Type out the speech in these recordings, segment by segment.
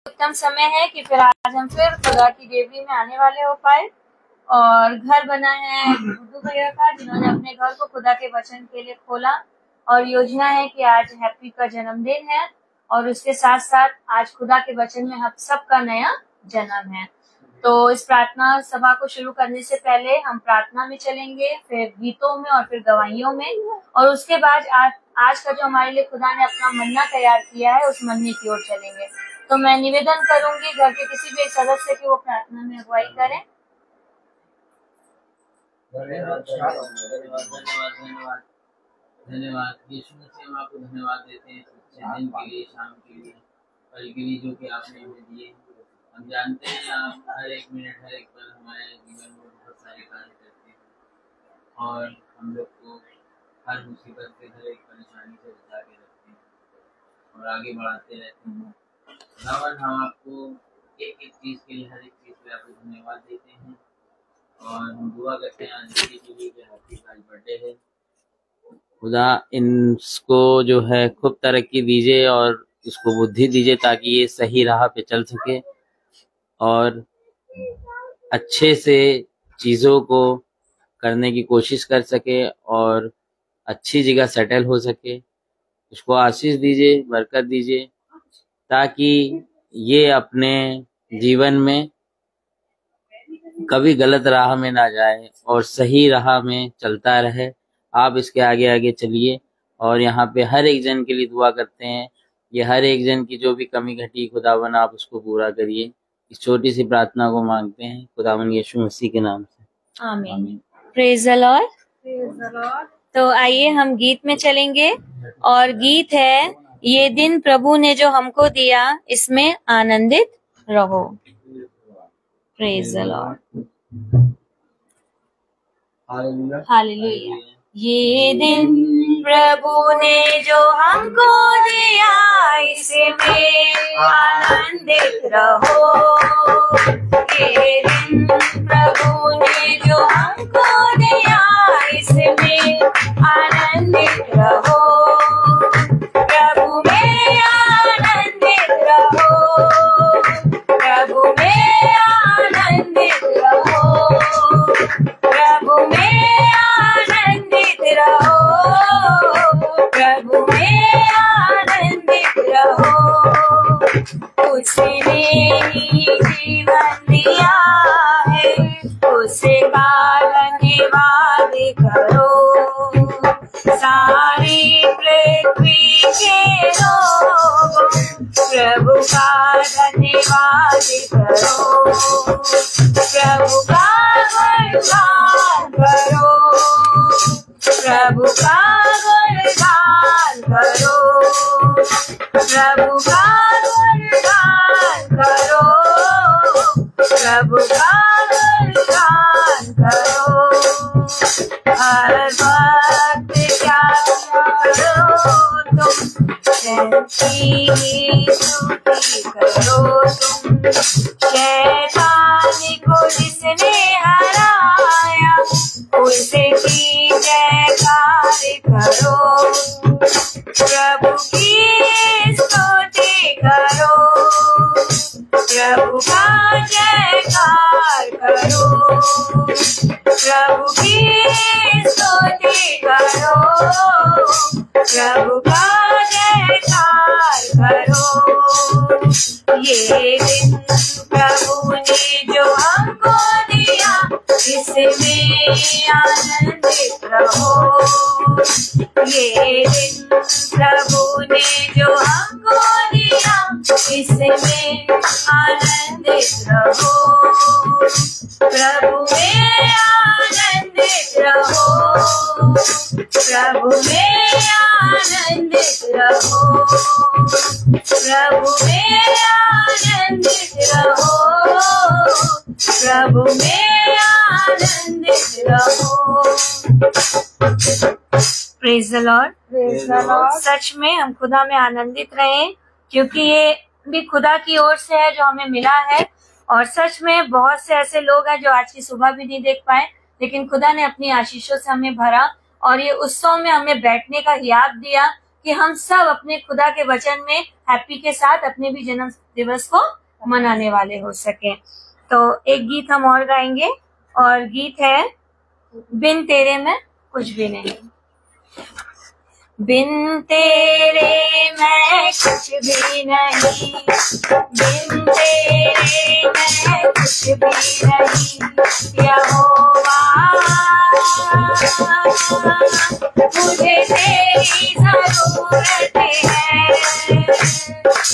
उत्तम समय है कि फिर आज हम फिर खुदा की देवरी में आने वाले हो पाए। और घर बना है गुड्डू भैया का, जिन्होंने अपने घर को खुदा के वचन के लिए खोला। और योजना है कि आज हैप्पी का जन्मदिन है और उसके साथ साथ आज खुदा के वचन में हम सबका नया जन्म है। तो इस प्रार्थना सभा को शुरू करने से पहले हम प्रार्थना में चलेंगे, फिर गीतों में और फिर गवाहियों में, और उसके बाद आज का जो हमारे लिए खुदा ने अपना मन्ना तैयार किया है उस मन्ने की ओर चलेंगे। तो मैं निवेदन करूंगी घर के किसी भी एक सदस्य की वो प्रार्थना में अगुवाई करें। धन्यवाद धन्यवाद यीशु मसीह, हम आपको धन्यवाद देते हैं दिन के लिए, शाम के लिए, कल के लिए जो कि आपने हमें दिए। हम जानते हैं आप हर एक मिनट हर एक पल हमारे जीवन में बहुत सारे कार्य करते हैं और हम लोग को हर मुसीबत से हर एक परेशानी से बचा के रखते हैं और आगे बढ़ाते रहते हैं। खुदावन, हम आपको एक एक चीज़ के लिए, हर एक चीज़ के लिए आपको धन्यवाद देते हैं और हम दुआ करते हैं आज के लिए कि हैप्पी का बर्थडे है। खुदा इनको जो है खूब तरक्की दीजिए और इसको बुद्धि दीजिए ताकि ये सही राह पे चल सके और अच्छे से चीज़ों को करने की कोशिश कर सके और अच्छी जगह सेटल हो सके। इसको आशीष दीजिए, बरकत दीजिए ताकि ये अपने जीवन में कभी गलत राह में ना जाए और सही राह में चलता रहे। आप इसके आगे आगे चलिए और यहाँ पे हर एक जन के लिए दुआ करते हैं। ये हर एक जन की जो भी कमी घटी खुदावन आप उसको पूरा करिए। इस छोटी सी प्रार्थना को मांगते हैं खुदावन यीशु मसीह के नाम से, आमीन। Praise the Lord. तो आइए हम गीत में चलेंगे और गीत है ये दिन प्रभु ने जो हमको दिया, इसमें आनंदित रहो। Praise the Lord, hallelujah. ये दिन प्रभु ने जो हमको दिया, इसमें आनंदित रहो। ये दिन प्रभु ने जो हमको दिया, इसमें आनंदित रहो। प्रभु में आनंदित रहो, प्रभु में आनंदित रहो, प्रभु में आनंदित रहो, प्रभु में आनंदित रहो। उसने ही जीवन दिया है, उसका धन्यवाद करो। सारी पृथ्वी के लोग प्रभु का धन्यवाद करो, प्रभु का गुणगान करो, प्रभु का गुणगान करो, प्रभु का गुणगान करो, प्रभु का गुणगान करो। हर वक्त क्या करो तुम, की स्तुति करो तुम। शैतान को जिसने हराया, उसकी जयकार करो। प्रभु की स्तुति करो, प्रभु का जयकार करो, प्रभु की स्तुति करो, प्रभु का जयकार करो। ये दिन प्रभु ने जो हमको दिया, इसमें आनंदित रहो। ये दिन प्रभु ने जो हमको दिया, इसमें आनंदित रहो। प्रभु में आनंदित रहो, प्रभु में आनंदित रहो, प्रभु में आनंदित रहो, प्रभु में आनंदित रहो। Praise the Lord. सच में हम खुदा में आनंदित रहें, क्योंकि ये भी खुदा की ओर से है जो हमें मिला है। और सच में बहुत से ऐसे लोग हैं जो आज की सुबह भी नहीं देख पाए, लेकिन खुदा ने अपनी आशीषों से हमें भरा और ये उत्सव में हमें बैठने का याद दिया, कि हम सब अपने खुदा के वचन में हैप्पी के साथ अपने भी जन्म दिवस को मनाने वाले हो सके। तो एक गीत हम और गाएंगे, और गीत है बिन तेरे मैं कुछ भी नहीं। बिन तेरे मैं कुछ भी नहीं, बिन तेरे मैं कुछ भी नहीं। यहोवा मुझे तेरी जरूरत है,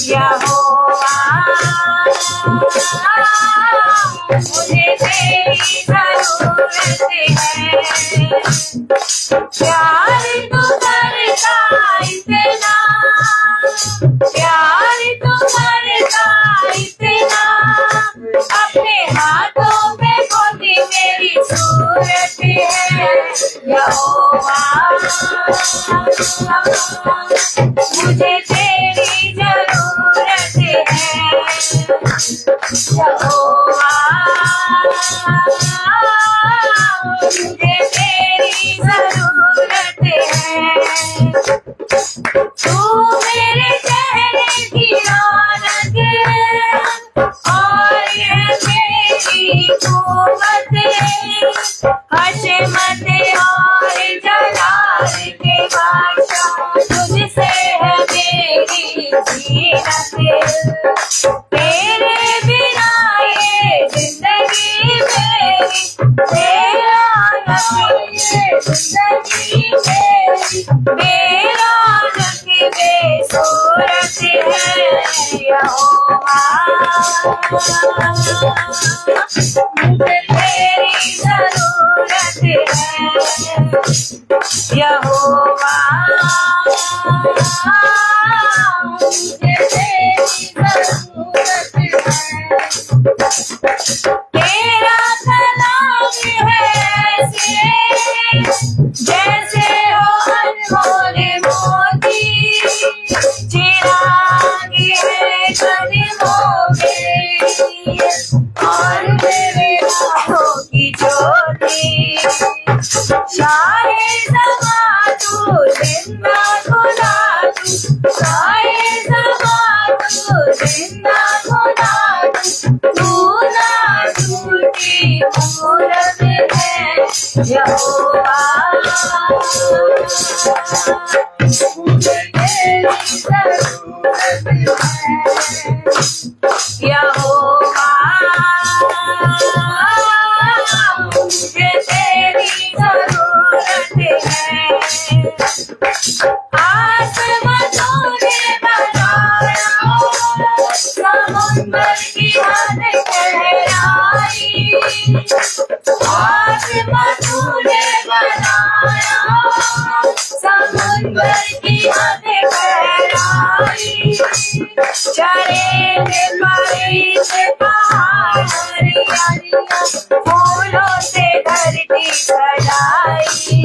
यहोवा मुझे तेरी जरूरत है। प्यार तो करता इतना, प्यार तो करता इतना, अपने हाथों पे खोदी मेरी सूरत है। यहोवा मुझे तेरी जरूरत है, यहोवा मुझे तेरी जरूरत है। तू मेरे चेहरे की रौनक और ये मेरी कुव्वत, हशमत और जलाल के बादशाह, तुझसे है मेरी जीनत। तेरे बिना ये जिंदगी मेरी, तेरा नाम ये जिंदगी मेरी, मेरा रंग बेसूरत है। यहोवा मुझे तेरी जरूरत है, यहोवा मुझे तेरी जरूरत है। तेरा कलाम है ऐसे जैसे हो अनमोल मोती, चिराग है कदमों में और मेरे राहों की ज्योति। शाहे ज़मां तू जिंदा खुदा तू, शाहे ज़मां तू जिंदा खुदा तू, ना टूटी मूरत है। यहोवा मुझे तेरी जरूरत है, यहोवा मुझे तेरी जरूरत है। आसमानों ने बनाया समुंदर की हद गहराई, आसमानों ने बनाया समुंदर की हद गहराई। चढ़ेंगे परे से पहाड़ हरियालियां, फूलों से धरती सजाई।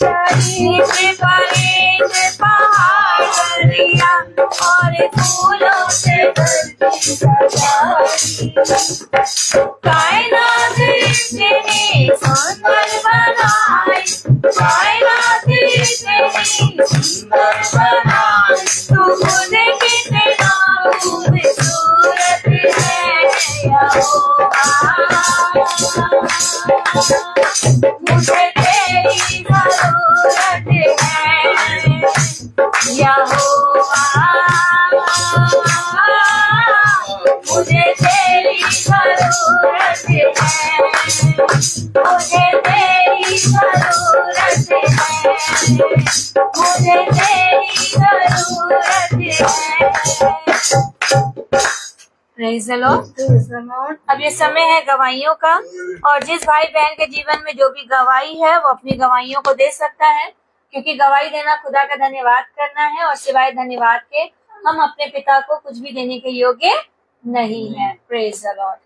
चढ़ेंगे परे से पहाड़ हरियां और फूलों से धरती सजाई। कायनात इतनी सुंदर बनाई, कायनात इतनी सुंदर बनाई, तू खुद कितना खूबसूरत है। यहोवा मुझे तेरी जरूरत है, यहोवा मुझे तेरी जरूरत है, मुझे तेरी जरूरत है, मुझे तेरी जरूरत है। Praise the Lord. अब ये समय है गवाहियों का, और जिस भाई बहन के जीवन में जो भी गवाही है वो अपनी गवाहियों को दे सकता है, क्योंकि गवाही देना खुदा का धन्यवाद करना है, और सिवाय धन्यवाद के हम अपने पिता को कुछ भी देने के योग्य नहीं है। Praise the Lord.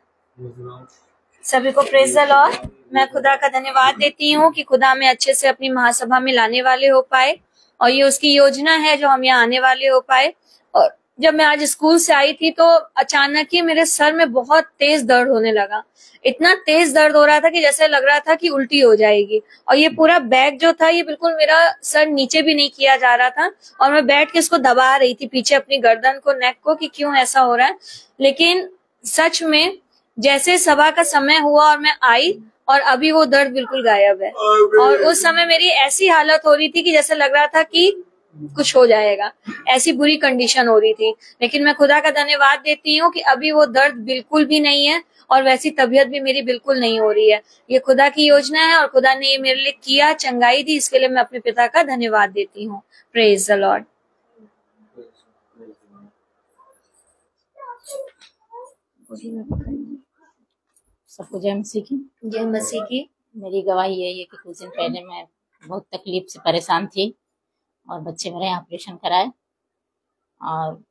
सभी को प्रेज़ द लॉर्ड। मैं खुदा का धन्यवाद देती हूँ कि खुदा हमें अच्छे से अपनी महासभा में लाने वाले हो पाए, और ये उसकी योजना है जो हम यहाँ आने वाले हो पाए, और जब मैं आज स्कूल से आई थी तो अचानक ही मेरे सर में बहुत तेज दर्द होने लगा। इतना तेज दर्द हो रहा था कि जैसे लग रहा था कि उल्टी हो जाएगी। और ये पूरा बैग जो था ये बिल्कुल मेरा सर नीचे भी नहीं किया जा रहा था और मैं बैठ के इसको दबा रही थी पीछे अपनी गर्दन को, नेक को, कि क्यों ऐसा हो रहा है। लेकिन सच में जैसे सभा का समय हुआ और मैं आई और अभी वो दर्द बिल्कुल गायब है। और उस समय मेरी ऐसी हालत हो रही थी कि जैसे लग रहा था कि कुछ हो जाएगा, ऐसी बुरी कंडीशन हो रही थी। लेकिन मैं खुदा का धन्यवाद देती हूँ कि अभी वो दर्द बिल्कुल भी नहीं है और वैसी तबीयत भी मेरी बिल्कुल नहीं हो रही है। ये खुदा की योजना है और खुदा ने ये मेरे लिए किया, चंगाई दी, इसके लिए मैं अपने पिता का धन्यवाद देती हूँ। Praise the Lord. सबको जय मसीह की। जय मसीह की। मेरी गवाही यही है कि कुछ दिन पहले मैं बहुत तकलीफ से परेशान थी और बच्चे मेरे ऑपरेशन कराए और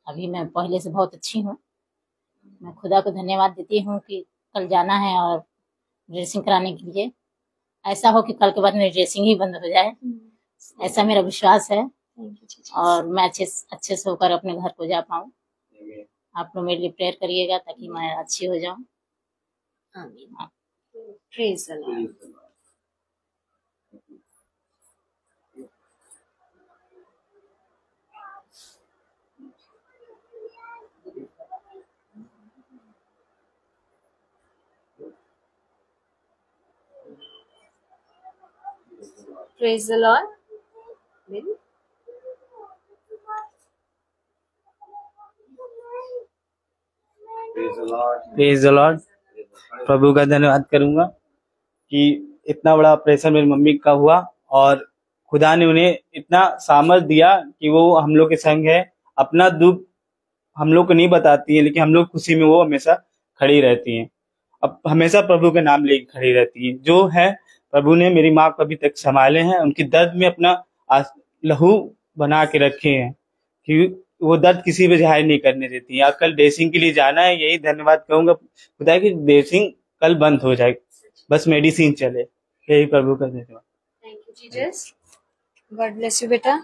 अभी मैं पहले से बहुत अच्छी हूँ। मैं खुदा को धन्यवाद देती हूँ कि कल जाना है और ड्रेसिंग कराने के लिए। ऐसा हो कि कल के बाद मेरी ड्रेसिंग ही बंद हो जाए, ऐसा मेरा विश्वास है और मैं अच्छे से होकर अपने घर को जा पाऊँ। आप लोग मेरे लिए प्रेयर करिएगा ताकि मैं अच्छी हो जाऊँ। आमीन। Praise the Lord. Praise the Lord. Praise the Lord. प्रभु का धन्यवाद करूंगा कि इतना बड़ा ऑपरेशन मेरी मम्मी का हुआ और खुदा ने उन्हें इतना सामर्थ दिया कि वो हम लोग के संग है। अपना दुख हम लोग को नहीं बताती है, लेकिन हम लोग खुशी में वो हमेशा खड़ी रहती हैं। अब हमेशा प्रभु के नाम लेके खड़ी रहती है। जो है प्रभु ने मेरी माँ को अभी तक संभाले हैं, उनकी दर्द में अपना लहू बना के रखे हैं कि वो दर्द किसी पे जाहिर नहीं करने देती है। कल ड्रेसिंग के लिए जाना है, यही धन्यवाद कहूंगा खुदा की ड्रेसिंग कल बंद हो जाए, बस मेडिसिन चले, यही प्रभु का धन्यवाद। Thank you Jesus. God bless you बेटा।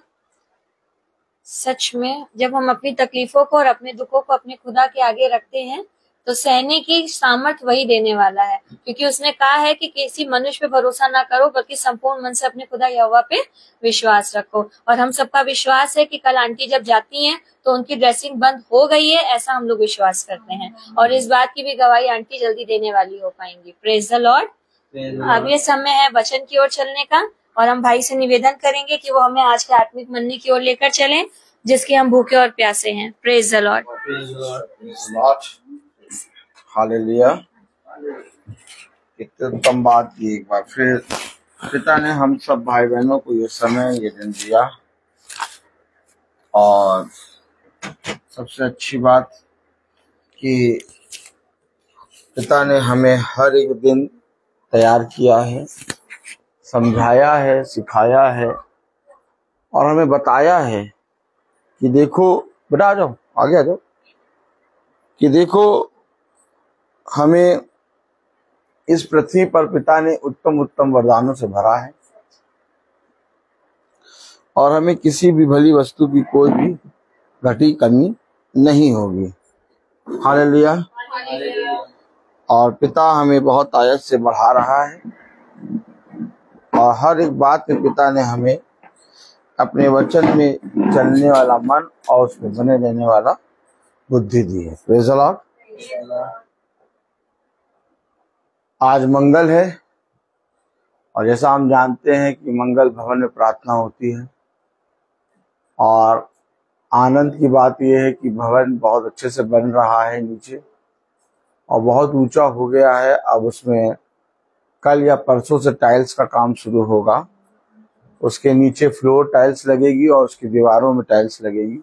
सच में जब हम अपनी तकलीफों को और अपने दुखों को अपने खुदा के आगे रखते हैं तो सहने की सामर्थ वही देने वाला है, क्योंकि उसने कहा है कि किसी मनुष्य पे भरोसा ना करो बल्कि संपूर्ण मन से अपने खुदा यहोवा पे विश्वास रखो। और हम सबका विश्वास है कि कल आंटी जब जाती हैं तो उनकी ड्रेसिंग बंद हो गई है, ऐसा हम लोग विश्वास करते हैं और इस बात की भी गवाही आंटी जल्दी देने वाली हो पाएंगी। Praise the Lord. अब ये समय है वचन की ओर चलने का और हम भाई से निवेदन करेंगे कि वो हमें आज के आत्मिक मंदी की ओर लेकर चलें जिसके हम भूखे और प्यासे हैं। Praise the Lord. हालेलुया। इतनी उत्तम बात की एक बार फिर पिता ने हम सब भाई बहनों को ये समय ये दिन दिया और सबसे अच्छी बात कि पिता ने हमें हर एक दिन तैयार किया है, समझाया है, सिखाया है और हमें बताया है कि देखो बेटा, आ जाओ, आगे आ जाओ, कि देखो हमें इस पृथ्वी पर पिता ने उत्तम उत्तम वरदानों से भरा है और हमें किसी भी भली वस्तु की कोई भी घटी कमी नहीं होगी। हालेलुया। और पिता हमें बहुत आयत से बढ़ा रहा है और हर एक बात में पिता ने हमें अपने वचन में चलने वाला मन और उसमें बने रहने वाला बुद्धि दी है। Praise the Lord. आज मंगल है और जैसा हम जानते हैं कि मंगल भवन में प्रार्थना होती है और आनंद की बात यह है कि भवन बहुत अच्छे से बन रहा है नीचे और बहुत ऊंचा हो गया है। अब उसमें कल या परसों से टाइल्स का काम शुरू होगा। उसके नीचे फ्लोर टाइल्स लगेगी और उसकी दीवारों में टाइल्स लगेगी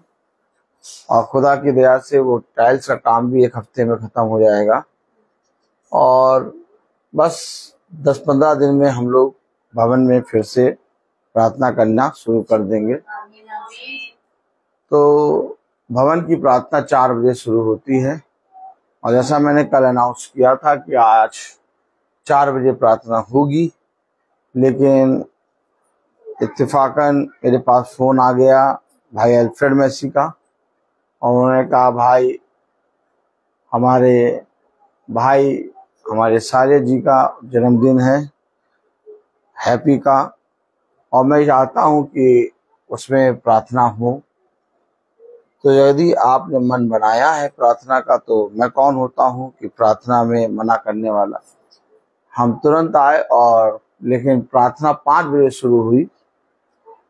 और खुदा की दया से वो टाइल्स का काम भी एक हफ्ते में खत्म हो जाएगा और बस 10-15 दिन में हम लोग भवन में फिर से प्रार्थना करना शुरू कर देंगे। तो भवन की प्रार्थना 4 बजे शुरू होती है और जैसा मैंने कल अनाउंस किया था कि आज 4 बजे प्रार्थना होगी, लेकिन इत्तेफाकन मेरे पास फोन आ गया भाई अल्फ्रेड मैसी का और उन्होंने कहा हमारे साले जी का जन्मदिन है, हैप्पी का, और मैं चाहता हूं कि उसमें प्रार्थना हो। तो यदि आपने मन बनाया है प्रार्थना का, तो मैं कौन होता हूं कि प्रार्थना में मना करने वाला। हम तुरंत आए, और लेकिन प्रार्थना 5 बजे शुरू हुई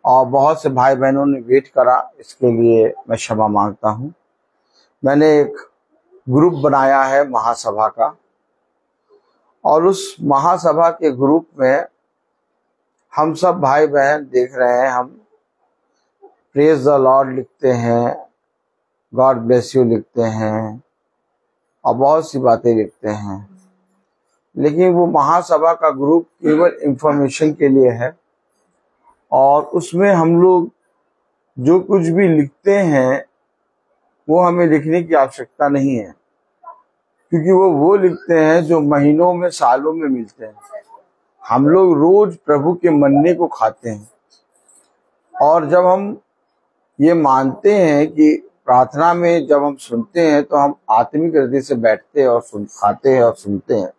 और बहुत से भाई बहनों ने वेट करा, इसके लिए मैं क्षमा मांगता हूं। मैंने एक ग्रुप बनाया है महासभा का, और उस महासभा के ग्रुप में हम सब भाई बहन देख रहे हैं, हम प्रेज द लॉर्ड लिखते हैं, गॉड ब्लेस यू लिखते हैं, और बहुत सी बातें लिखते हैं। लेकिन वो महासभा का ग्रुप केवल इंफॉर्मेशन के लिए है, और उसमें हम लोग जो कुछ भी लिखते हैं वो हमें लिखने की आवश्यकता नहीं है, क्योंकि वो लिखते हैं जो महीनों में सालों में मिलते हैं। हम लोग रोज प्रभु के मन्ने को खाते हैं, और जब हम ये मानते हैं कि प्रार्थना में जब हम सुनते हैं तो हम आत्मिक हृदय से बैठते हैं और खाते हैं और सुनते हैं,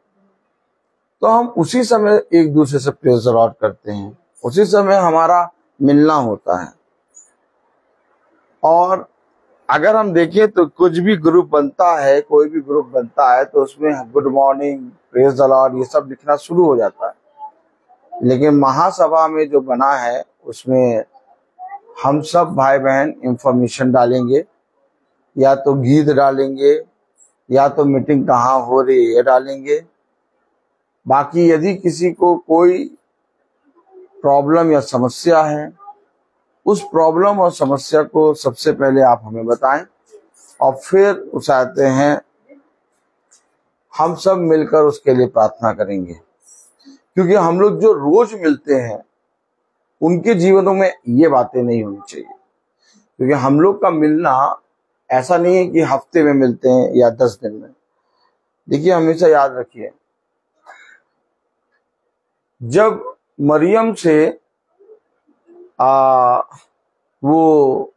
तो हम उसी समय एक दूसरे से प्रेज द लॉर्ड करते हैं, उसी समय हमारा मिलना होता है। और अगर हम देखें तो कुछ भी ग्रुप बनता है, कोई भी ग्रुप बनता है, तो उसमें good morning, praise the Lord, ये सब लिखना शुरू हो जाता है। लेकिन महासभा में जो बना है उसमें हम सब भाई बहन इंफॉर्मेशन डालेंगे, या तो गीत डालेंगे, या तो मीटिंग कहाँ हो रही है ये डालेंगे। बाकी यदि किसी को कोई प्रॉब्लम या समस्या है, उस प्रॉब्लम और समस्या को सबसे पहले आप हमें बताएं, और फिर उस आते हैं हम सब मिलकर उसके लिए प्रार्थना करेंगे। क्योंकि हम लोग जो रोज मिलते हैं उनके जीवनों में ये बातें नहीं होनी चाहिए, क्योंकि हम लोग का मिलना ऐसा नहीं है कि हफ्ते में मिलते हैं या 10 दिन में। देखिए, हमेशा याद रखिए, जब मरियम से वो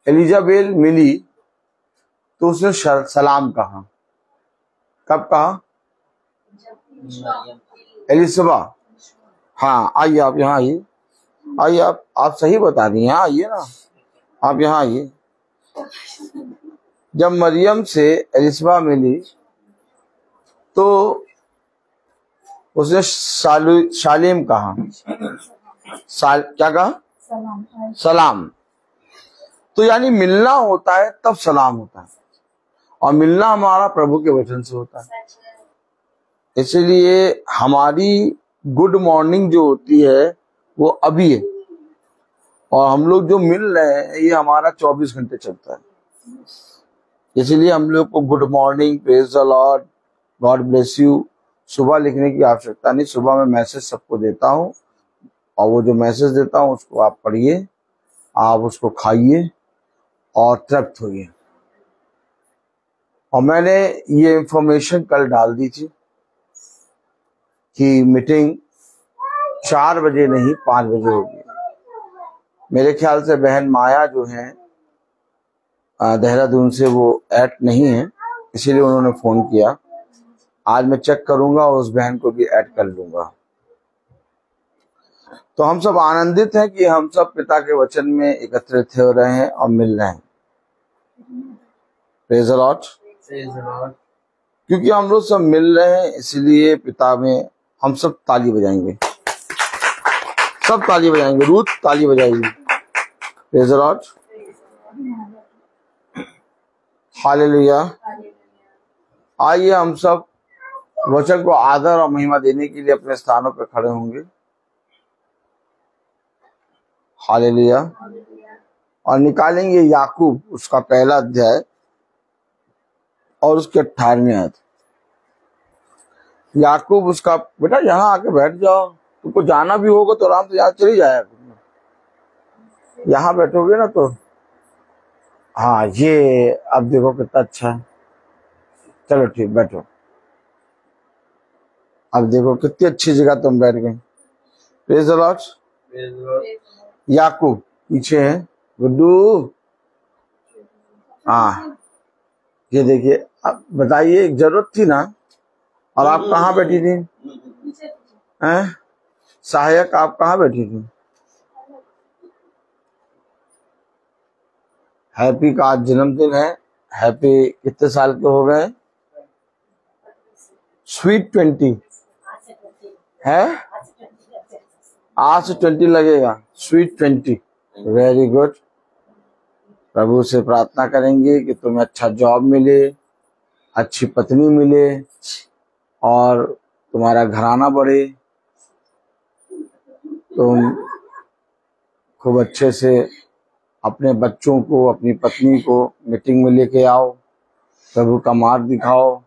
एलिजाबेल मिली तो उसने सलाम कहा। कब कहा? एलिसबा। हाँ, आइए आप यहाँ आइए, आइए आप सही बता रही हैं, आइए ना, आप यहाँ आइए। जब मरियम से एलिसबा मिली तो उसने शालेम कहा, क्या कहा? सलाम। तो यानी मिलना होता है तब सलाम होता है, और मिलना हमारा प्रभु के वचन से होता है। इसलिए हमारी गुड मॉर्निंग जो होती है वो अभी है, और हम लोग जो मिल रहे हैं ये हमारा 24 घंटे चलता है। इसलिए हम लोग को good morning, praise the Lord, God bless you सुबह लिखने की आवश्यकता नहीं। सुबह मैं मैसेज सबको देता हूँ, और वो जो मैसेज देता हूँ उसको आप पढ़िए, आप उसको खाइए और तृप्त होइए। और मैंने ये इंफॉर्मेशन कल डाल दी थी कि मीटिंग 4 बजे नहीं 5 बजे होगी। मेरे ख्याल से बहन माया जो है देहरादून से, वो ऐड नहीं है, इसीलिए उन्होंने फोन किया। आज मैं चेक करूंगा और उस बहन को भी ऐड कर लूंगा। तो हम सब आनंदित हैं कि हम सब पिता के वचन में एकत्रित हो रहे हैं और मिल रहे हैं। Praise the Lord. क्योंकि हम लोग सब मिल रहे हैं, इसलिए पिता में हम सब ताली बजाएंगे, सब ताली बजाएंगे। रूथ ताली बजाएगी। Praise the Lord, hallelujah. आइए हम सब वचन को आदर और महिमा देने के लिए अपने स्थानों पर खड़े होंगे। हालेलुया। और निकालेंगे याकूब उसका पहला अध्याय और उसके 18वें आयत। याकूब उसका, बेटा यहाँ आके बैठ जाओ, तुमको जाना भी होगा तो आराम से यहाँ चली जाए, यहाँ बैठोगे ना तो। हाँ, ये अब देखो कितना अच्छा है। चलो ठीक, बैठो। अब देखो कितनी अच्छी जगह तुम बैठ गए। Praise the Lord. याकूब पीछे है, गुड्डू हाँ, ये देखिए, अब बताइए, एक जरूरत थी ना, और आप कहाँ बैठी थी? हैं? सहायक, आप कहाँ बैठी थी? हैप्पी का आज जन्मदिन है। हैप्पी कितने साल के हो गए? स्वीट 20 है, आज से 20 लगेगा, स्वीट 20। Very good. प्रभु से प्रार्थना करेंगे कि तुम्हें अच्छा जॉब मिले, अच्छी पत्नी मिले और तुम्हारा घराना बढ़े, तुम खूब अच्छे से अपने बच्चों को, अपनी पत्नी को मीटिंग में लेके आओ, प्रभु का मार्ग दिखाओ,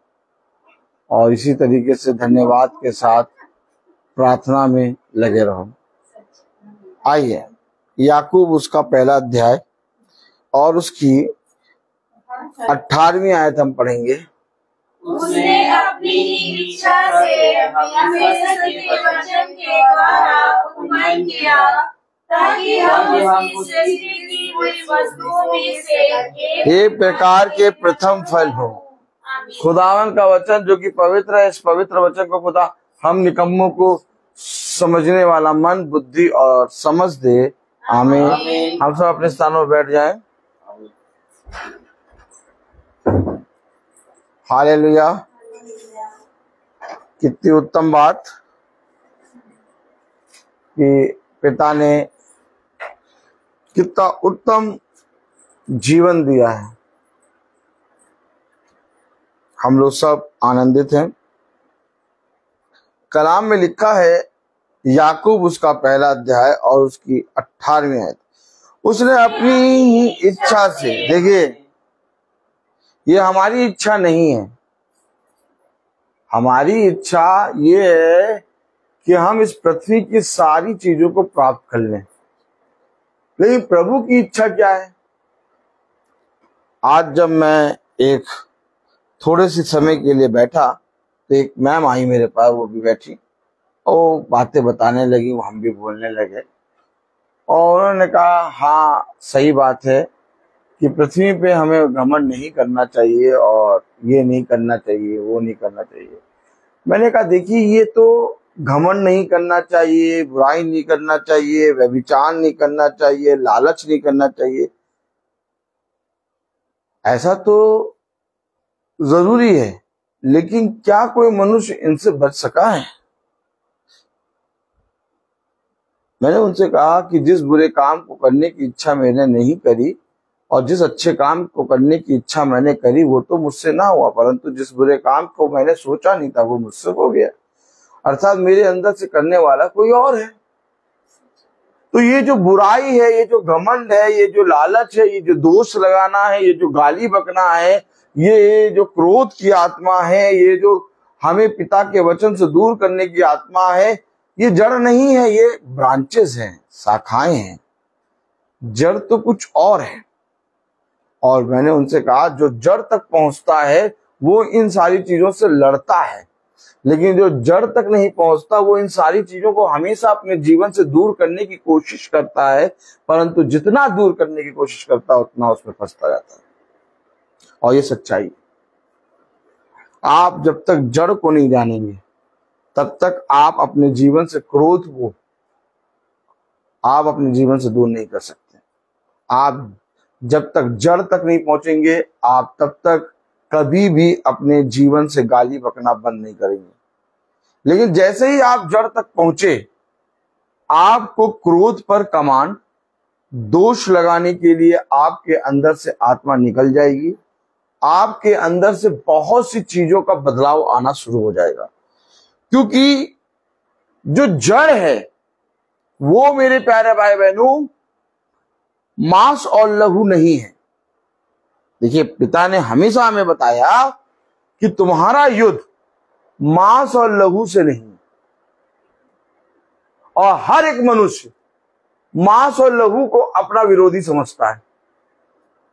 और इसी तरीके से धन्यवाद के साथ प्रार्थना में लगे रहो। आइए, याकूब उसका पहला अध्याय और उसकी 18वीं आयत हम पढ़ेंगे। उसने अपनी इच्छा से परमेश्वर के वचन के द्वारा उत्पन्न किया, ताकि हम उसकी सृष्टि की हुई वस्तुओं में से एक प्रकार के प्रथम फल हो। खुदावन का वचन जो कि पवित्र है, इस पवित्र वचन को खुदा हम निकम्मों को समझने वाला मन, बुद्धि और समझ दे। आमीन। हम सब अपने स्थानों में बैठ जाएं। हालेलुया। कितनी उत्तम बात कि पिता ने कितना उत्तम जीवन दिया है। हम लोग सब आनंदित हैं। कलाम में लिखा है, याकूब उसका पहला अध्याय और उसकी 18वीं आयत, उसने अपनी ही इच्छा से, देखिए ये हमारी इच्छा नहीं है, हमारी इच्छा ये है कि हम इस पृथ्वी की सारी चीजों को प्राप्त कर लें, लेकिन प्रभु की इच्छा क्या है? आज जब मैं एक थोड़े से समय के लिए बैठा तो एक मैम आई मेरे पास, वो भी बैठी और बातें बताने लगी, वो हम भी बोलने लगे, और उन्होंने कहा हाँ सही बात है कि पृथ्वी पे हमें घमंड नहीं करना चाहिए और ये नहीं करना चाहिए, वो नहीं करना चाहिए। मैंने कहा देखिए, ये तो घमंड नहीं करना चाहिए, बुराई नहीं करना चाहिए, व्यभिचार नहीं करना चाहिए, लालच नहीं करना चाहिए, ऐसा तो जरूरी है, लेकिन क्या कोई मनुष्य इनसे बच सका है? मैंने उनसे कहा कि जिस बुरे काम को करने की इच्छा मैंने नहीं करी और जिस अच्छे काम को करने की इच्छा मैंने करी वो तो मुझसे ना हुआ, परंतु जिस बुरे काम को मैंने सोचा नहीं था वो मुझसे हो गया, अर्थात मेरे अंदर से करने वाला कोई और है। तो ये जो बुराई है, ये जो घमंड है, ये जो लालच है, ये जो दोष लगाना है, ये जो गाली बकना है, ये जो क्रोध की आत्मा है, ये जो हमें पिता के वचन से दूर करने की आत्मा है, ये जड़ नहीं है, ये ब्रांचेस हैं, शाखाएं हैं, जड़ तो कुछ और है। और मैंने उनसे कहा जो जड़ तक पहुंचता है वो इन सारी चीजों से लड़ता है, लेकिन जो जड़ तक नहीं पहुंचता वो इन सारी चीजों को हमेशा अपने जीवन से दूर करने की कोशिश करता है, परंतु जितना दूर करने की कोशिश करता है उतना उसमें फंसता जाता है। और ये सच्चाई, आप जब तक जड़ को नहीं जानेंगे तब तक आप अपने जीवन से क्रोध को आप अपने जीवन से दूर नहीं कर सकते। आप जब तक जड़ तक नहीं पहुंचेंगे आप तब तक कभी भी अपने जीवन से गाली बकना बंद नहीं करेंगे, लेकिन जैसे ही आप जड़ तक पहुंचे आपको क्रोध पर कमांड, दोष लगाने के लिए आपके अंदर से आत्मा निकल जाएगी, आपके अंदर से बहुत सी चीजों का बदलाव आना शुरू हो जाएगा, क्योंकि जो जड़ है वो मेरे प्यारे भाई बहनों मांस और लहू नहीं है। देखिए पिता ने हमेशा हमें बताया कि तुम्हारा युद्ध मांस और लहू से नहीं, और हर एक मनुष्य मांस और लहू को अपना विरोधी समझता है।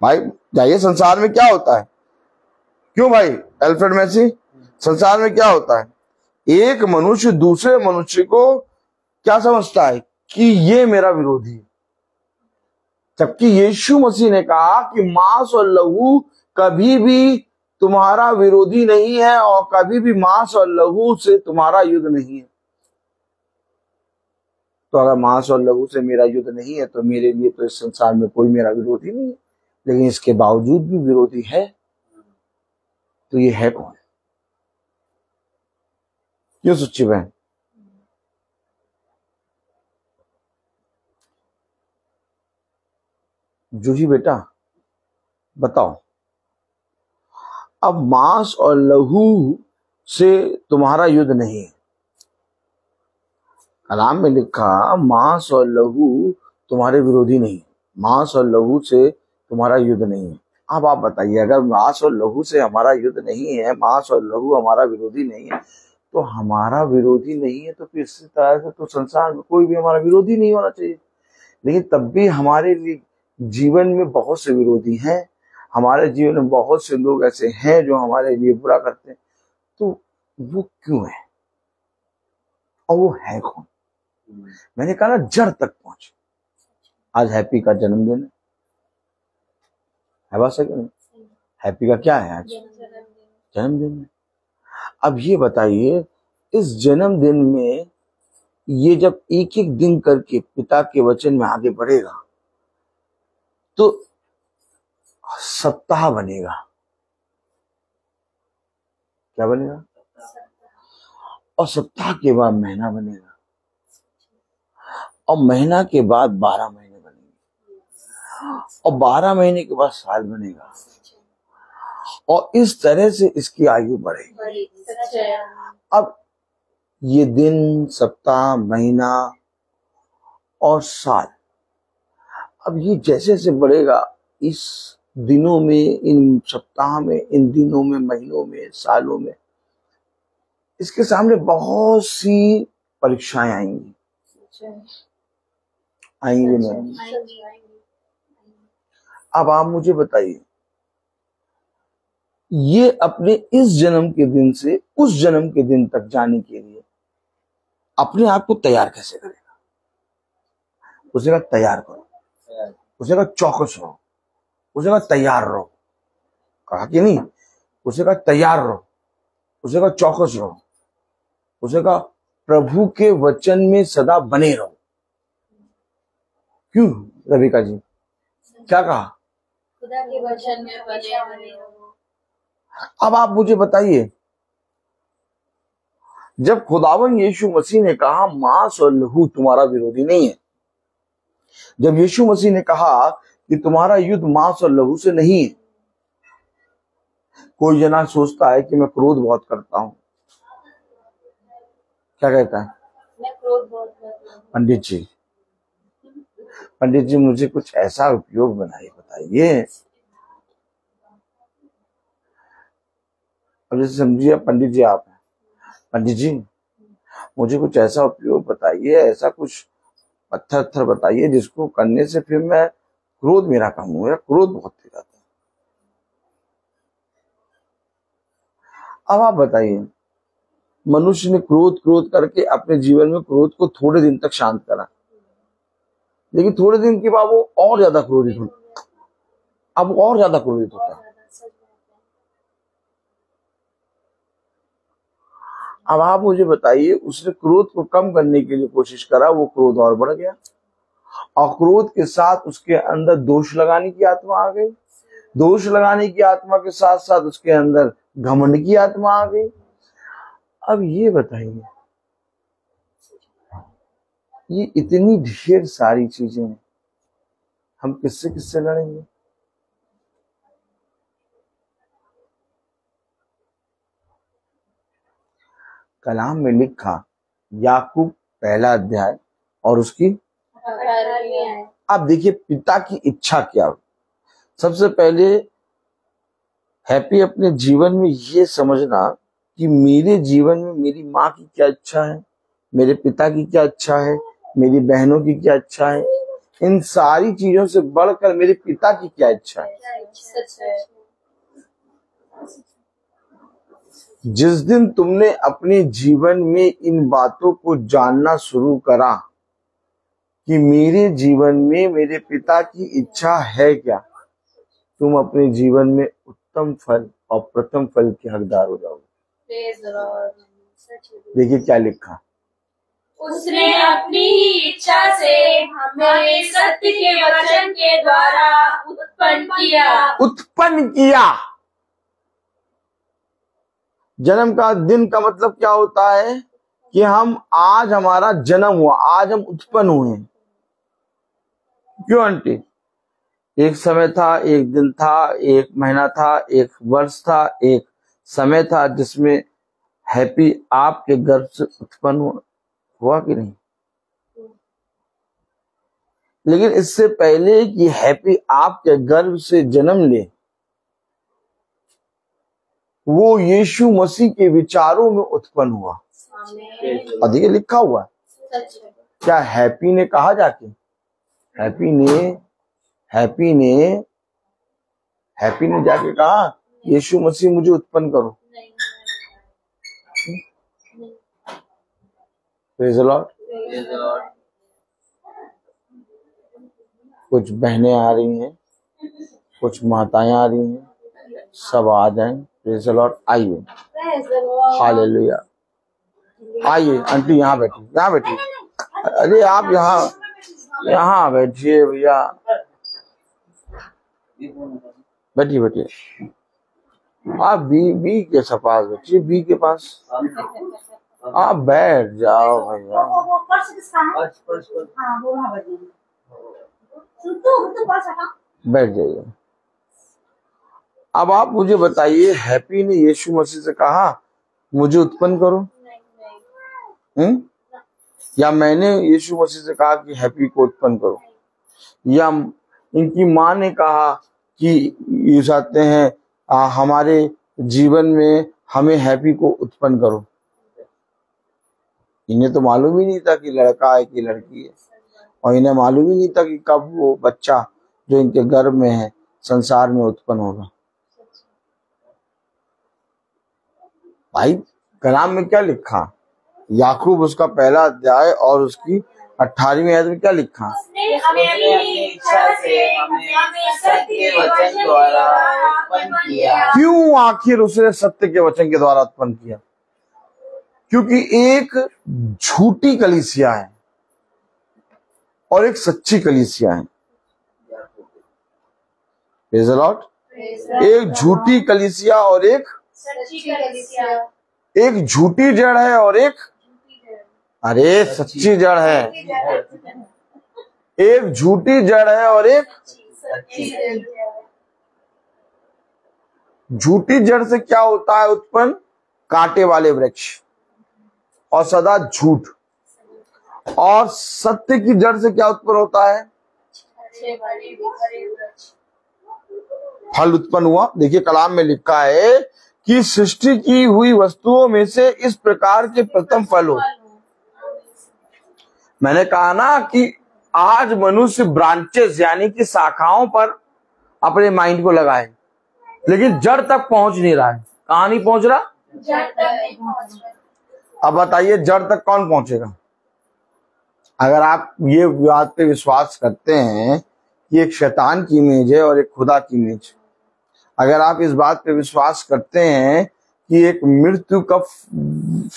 भाई जाइए, संसार में क्या होता है, क्यों भाई अल्फ्रेड मेसी, संसार में क्या होता है, एक मनुष्य दूसरे मनुष्य को क्या समझता है कि ये मेरा विरोधी है, जबकि यीशु मसीह ने कहा कि मांस और लहू कभी भी तुम्हारा विरोधी नहीं है और कभी भी मांस और लहू से तुम्हारा युद्ध नहीं है। तो अगर मांस और लहू से मेरा युद्ध नहीं है तो मेरे लिए तो इस संसार में कोई मेरा विरोधी नहीं है। लेकिन इसके बावजूद भी विरोधी है, तो ये है कौन? क्यों सच्ची बहन? जूही बेटा बताओ, अब मांस और लहू से तुम्हारा युद्ध नहीं है। कलाम में लिखा मांस और लहू तुम्हारे विरोधी नहीं है, मांस और लहू से तुम्हारा युद्ध नहीं है। अब आप बताइए, अगर मांस और लहू से हमारा युद्ध नहीं है, मांस और लहू हमारा विरोधी नहीं है, तो हमारा विरोधी नहीं है तो फिर इसी तरह से तो संसार में कोई भी हमारा विरोधी नहीं होना चाहिए। लेकिन तब भी हमारे लिए जीवन में बहुत से विरोधी हैं, हमारे जीवन में बहुत से लोग ऐसे हैं जो हमारे लिए बुरा करते हैं। तो वो क्यों है और वो है कौन? मैंने कहा ना, जड़ तक पहुंचे। आज हैप्पी का जन्मदिन है, बात सही नहीं? हैप्पी का क्या है? आज जन्मदिन है। अब ये बताइए, इस जन्मदिन में ये जब एक एक दिन करके पिता के वचन में आगे बढ़ेगा तो सप्ताह बनेगा। क्या बनेगा? और सप्ताह के बाद महीना बनेगा और महीना के बाद 12 महीने बनेंगे और 12 महीने के बाद साल बनेगा और इस तरह से इसकी आयु बढ़ेगी। अब ये दिन, सप्ताह, महीना और साल, अब ये जैसे जैसे बढ़ेगा, इस दिनों में, इन सप्ताह में, इन दिनों में, महीनों में, सालों में, इसके सामने बहुत सी परीक्षाएं आएंगी। आएंगी नहीं? अब आप मुझे बताइए, ये अपने इस जन्म के दिन से उस जन्म के दिन तक जाने के लिए अपने आप को तैयार कैसे करेगा? उसने कहा तैयार करो, उसने कहा चौकस रहो, उसने कहा तैयार रहो, कहा कि नहीं? उसने कहा तैयार रहो, उसने कहा चौकस रहो, उसने कहा प्रभु के वचन में सदा बने रहो। क्यों रविका जी, क्या कहा? खुदा के वचन में बने रहो। अब आप मुझे बताइए, जब खुदावन यीशु मसीह ने कहा मांस और लहू तुम्हारा विरोधी नहीं है, जब यीशु मसीह ने कहा कि तुम्हारा युद्ध मांस और लहू से नहीं है, कोई जना सोचता है कि मैं क्रोध बहुत करता हूं। क्या कहता है? मैं क्रोध बहुत करता हूं। पंडित जी मुझे कुछ ऐसा उपयोग बनाइए, बताइए। अब जैसे समझिए पंडित जी आप हैं, पंडित जी मुझे कुछ ऐसा उपयोग बताइए, ऐसा कुछ पत्थर बताइए जिसको करने से फिर मैं क्रोध मेरा कम हो, या क्रोध बहुत तेज आता है। अब आप बताइए, मनुष्य ने क्रोध करके अपने जीवन में क्रोध को थोड़े दिन तक शांत करा, लेकिन थोड़े दिन के बाद वो और ज्यादा क्रोधित होता, अब और ज्यादा क्रोधित होता है। अब आप मुझे बताइए, उसने क्रोध को कम करने के लिए कोशिश करा, वो क्रोध और बढ़ गया और क्रोध के साथ उसके अंदर दोष लगाने की आत्मा आ गई, दोष लगाने की आत्मा के साथ साथ उसके अंदर घमंड की आत्मा आ गई। अब ये बताइए, ये इतनी ढेर सारी चीजें हैं, हम किससे किससे लड़ेंगे? कलाम में लिखा याकूब पहला अध्याय और उसकी, अब देखिए पिता की इच्छा क्या हो। सबसे पहले हैप्पी अपने जीवन में ये समझना कि मेरे जीवन में मेरी माँ की क्या इच्छा है, मेरे पिता की क्या इच्छा है, मेरी बहनों की क्या इच्छा है, इन सारी चीजों से बढ़कर मेरे पिता की क्या इच्छा है। जिस दिन तुमने अपने जीवन में इन बातों को जानना शुरू करा, कि मेरे जीवन में मेरे पिता की इच्छा है क्या, तुम अपने जीवन में उत्तम फल और प्रथम फल के हकदार हो जाओगे। देखिए क्या लिखा, उसने अपनी ही इच्छा से हमें सत्य के वचन के द्वारा उत्पन्न किया। जन्म का दिन का मतलब क्या होता है कि हम आज हमारा जन्म हुआ, आज हम उत्पन्न हुए। क्यों आंटी? एक समय था, एक दिन था, एक महीना था, एक वर्ष था, एक समय था जिसमें हैप्पी आपके गर्भ से उत्पन्न हुआ कि नहीं? लेकिन इससे पहले कि हैप्पी आपके गर्भ से जन्म ले, वो यीशु मसीह के विचारों में उत्पन्न हुआ। अधिक लिखा हुआ। क्या हैप्पी ने कहा जाके, हैप्पी ने जाके कहा यीशु मसीह मुझे उत्पन्न करो? Praise the Lord. कुछ बहनें आ रही हैं, कुछ माताएं आ रही हैं, सब आ जाएं। Praise the Lord. आइए, हालेलुया। आइए आंटी, यहाँ बैठिए। अरे आप यहाँ बैठिए भैया, बैठिए। आप बी के पास बैठिए, बी के पास आप बैठ जाओ भैया। बैठ जाइए। अब आप मुझे बताइए, हैप्पी ने यीशु मसीह से कहा मुझे उत्पन्न करो? या मैंने यीशु मसीह से कहा कि हैप्पी को उत्पन्न करो? या इनकी माँ ने कहा कि ये चाहते हैं हमारे जीवन में हमें हैप्पी को उत्पन्न करो? इन्हें तो मालूम ही नहीं था कि लड़का है कि लड़की है, और इन्हें मालूम ही नहीं था कि कब वो बच्चा जो इनके गर्भ में है संसार में उत्पन्न होगा। भाई कलाम में क्या लिखा? याकूब उसका पहला अध्याय और उसकी 18वीं आयत में क्या लिखा? क्यों आखिर उसने सत्य के वचन के द्वारा उत्पन्न किया? क्योंकि एक झूठी कलीसिया है और एक सच्ची कलीसिया है। Praise the Lord. एक झूठी कलीसिया और एक झूठी जड़ है और एक सच्ची जड़ है। एक झूठी जड़ है और एक झूठी जड़ से क्या होता है उत्पन्न? कांटे वाले वृक्ष और सदा झूठ। और सत्य की जड़ से क्या उत्पन्न होता है? फल उत्पन्न हुआ। देखिए कलाम में लिखा है कि सृष्टि की हुई वस्तुओं में से इस प्रकार के प्रथम फल हो। मैंने कहा ना कि आज मनुष्य ब्रांचेस यानी कि शाखाओं पर अपने माइंड को लगाए, लेकिन जड़ तक पहुंच नहीं रहा है। कहां नहीं पहुंच रहा? जड़ तक नहीं पहुंच रहा। अब बताइए जड़ तक कौन पहुंचेगा? अगर आप ये बात पे विश्वास करते हैं कि एक शैतान की इमेज है और एक खुदा की इमेज, अगर आप इस बात पे विश्वास करते हैं कि एक मृत्यु का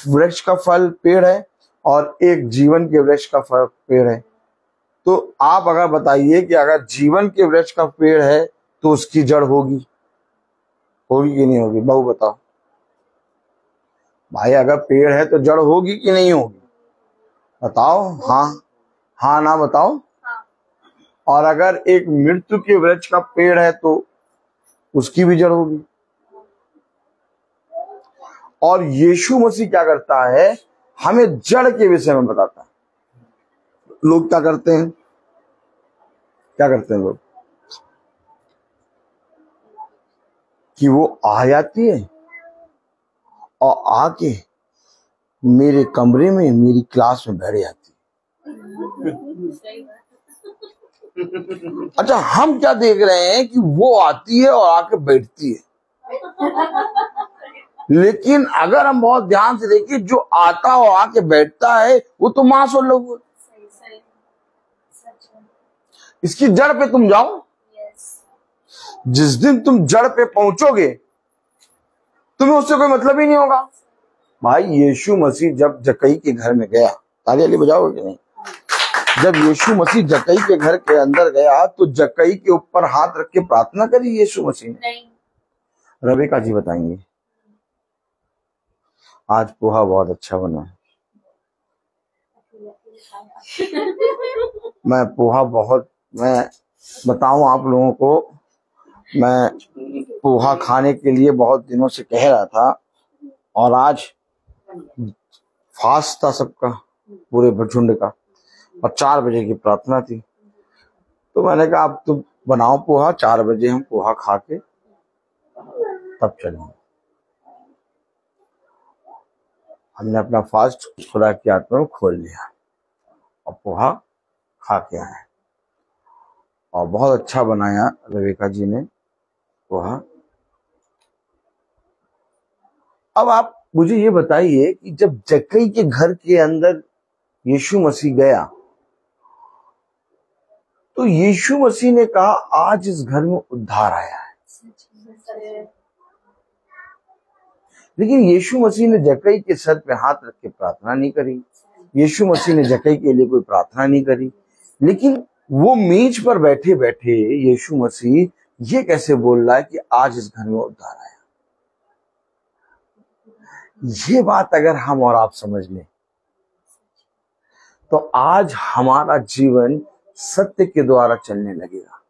वृक्ष का फल पेड़ है और एक जीवन के वृक्ष का फल पेड़ है, तो आप अगर बताइए कि अगर जीवन के वृक्ष का पेड़ है तो उसकी जड़ होगी कि नहीं होगी? बहू बताओ भाई, अगर पेड़ है तो जड़ होगी कि नहीं होगी? बताओ। हाँ ना बताओ। और अगर एक मृत्यु के वृक्ष का पेड़ है तो उसकी भी जड़ होगी। और यीशु मसीह क्या करता है? हमें जड़ के विषय में बताता है। लोग क्या करते हैं लोग कि वो आ जाती है और आके मेरे कमरे में मेरी क्लास में बैठ जाती है। अच्छा, हम क्या देख रहे हैं कि वो आती है और आके बैठती है, लेकिन अगर हम बहुत ध्यान से देखें, जो आता और आके बैठता है वो तो मांस और लहू है। इसकी जड़ पे तुम जाओ। जिस दिन तुम जड़ पे पहुंचोगे तुम्हें उससे कोई मतलब ही नहीं होगा। भाई यीशु मसीह जब जक्कई के घर में गया, ताली बजाओगे कि नहीं? जब यीशु मसीह जक्कई के घर के अंदर गया तो जक्कई के ऊपर हाथ रख के प्रार्थना करी यीशु मसीह ने? रेबेका जी बताएंगे। आज पोहा बहुत अच्छा बना है। मैं बताऊं आप लोगों को, मैं पोहा खाने के लिए बहुत दिनों से कह रहा था और आज फास्ट था सबका, पूरे झुंड का, और 4 बजे की प्रार्थना थी। तो मैंने कहा अब तुम बनाओ पोहा, 4 बजे हम पोहा खा के तब चलेंगे। हमने अपना फास्ट खुदा की आत्मा में खोल लिया और पोहा खा के आए और बहुत अच्छा बनाया रेबेका जी ने पोहा। अब आप मुझे ये बताइए कि जब जक्कई के घर के अंदर यीशु मसीह गया तो यीशु मसीह ने कहा आज इस घर में उद्धार आया है। लेकिन यीशु मसीह ने जक्कई के सर पे हाथ रख के प्रार्थना नहीं करी। यीशु मसीह ने जक्कई के लिए कोई प्रार्थना नहीं करी। लेकिन वो मेज पर बैठे बैठे यीशु मसीह ये कैसे बोल रहा है कि आज इस घर में उद्धार आया? ये बात अगर हम और आप समझ लें तो आज हमारा जीवन सत्य के द्वारा चलने लगेगा।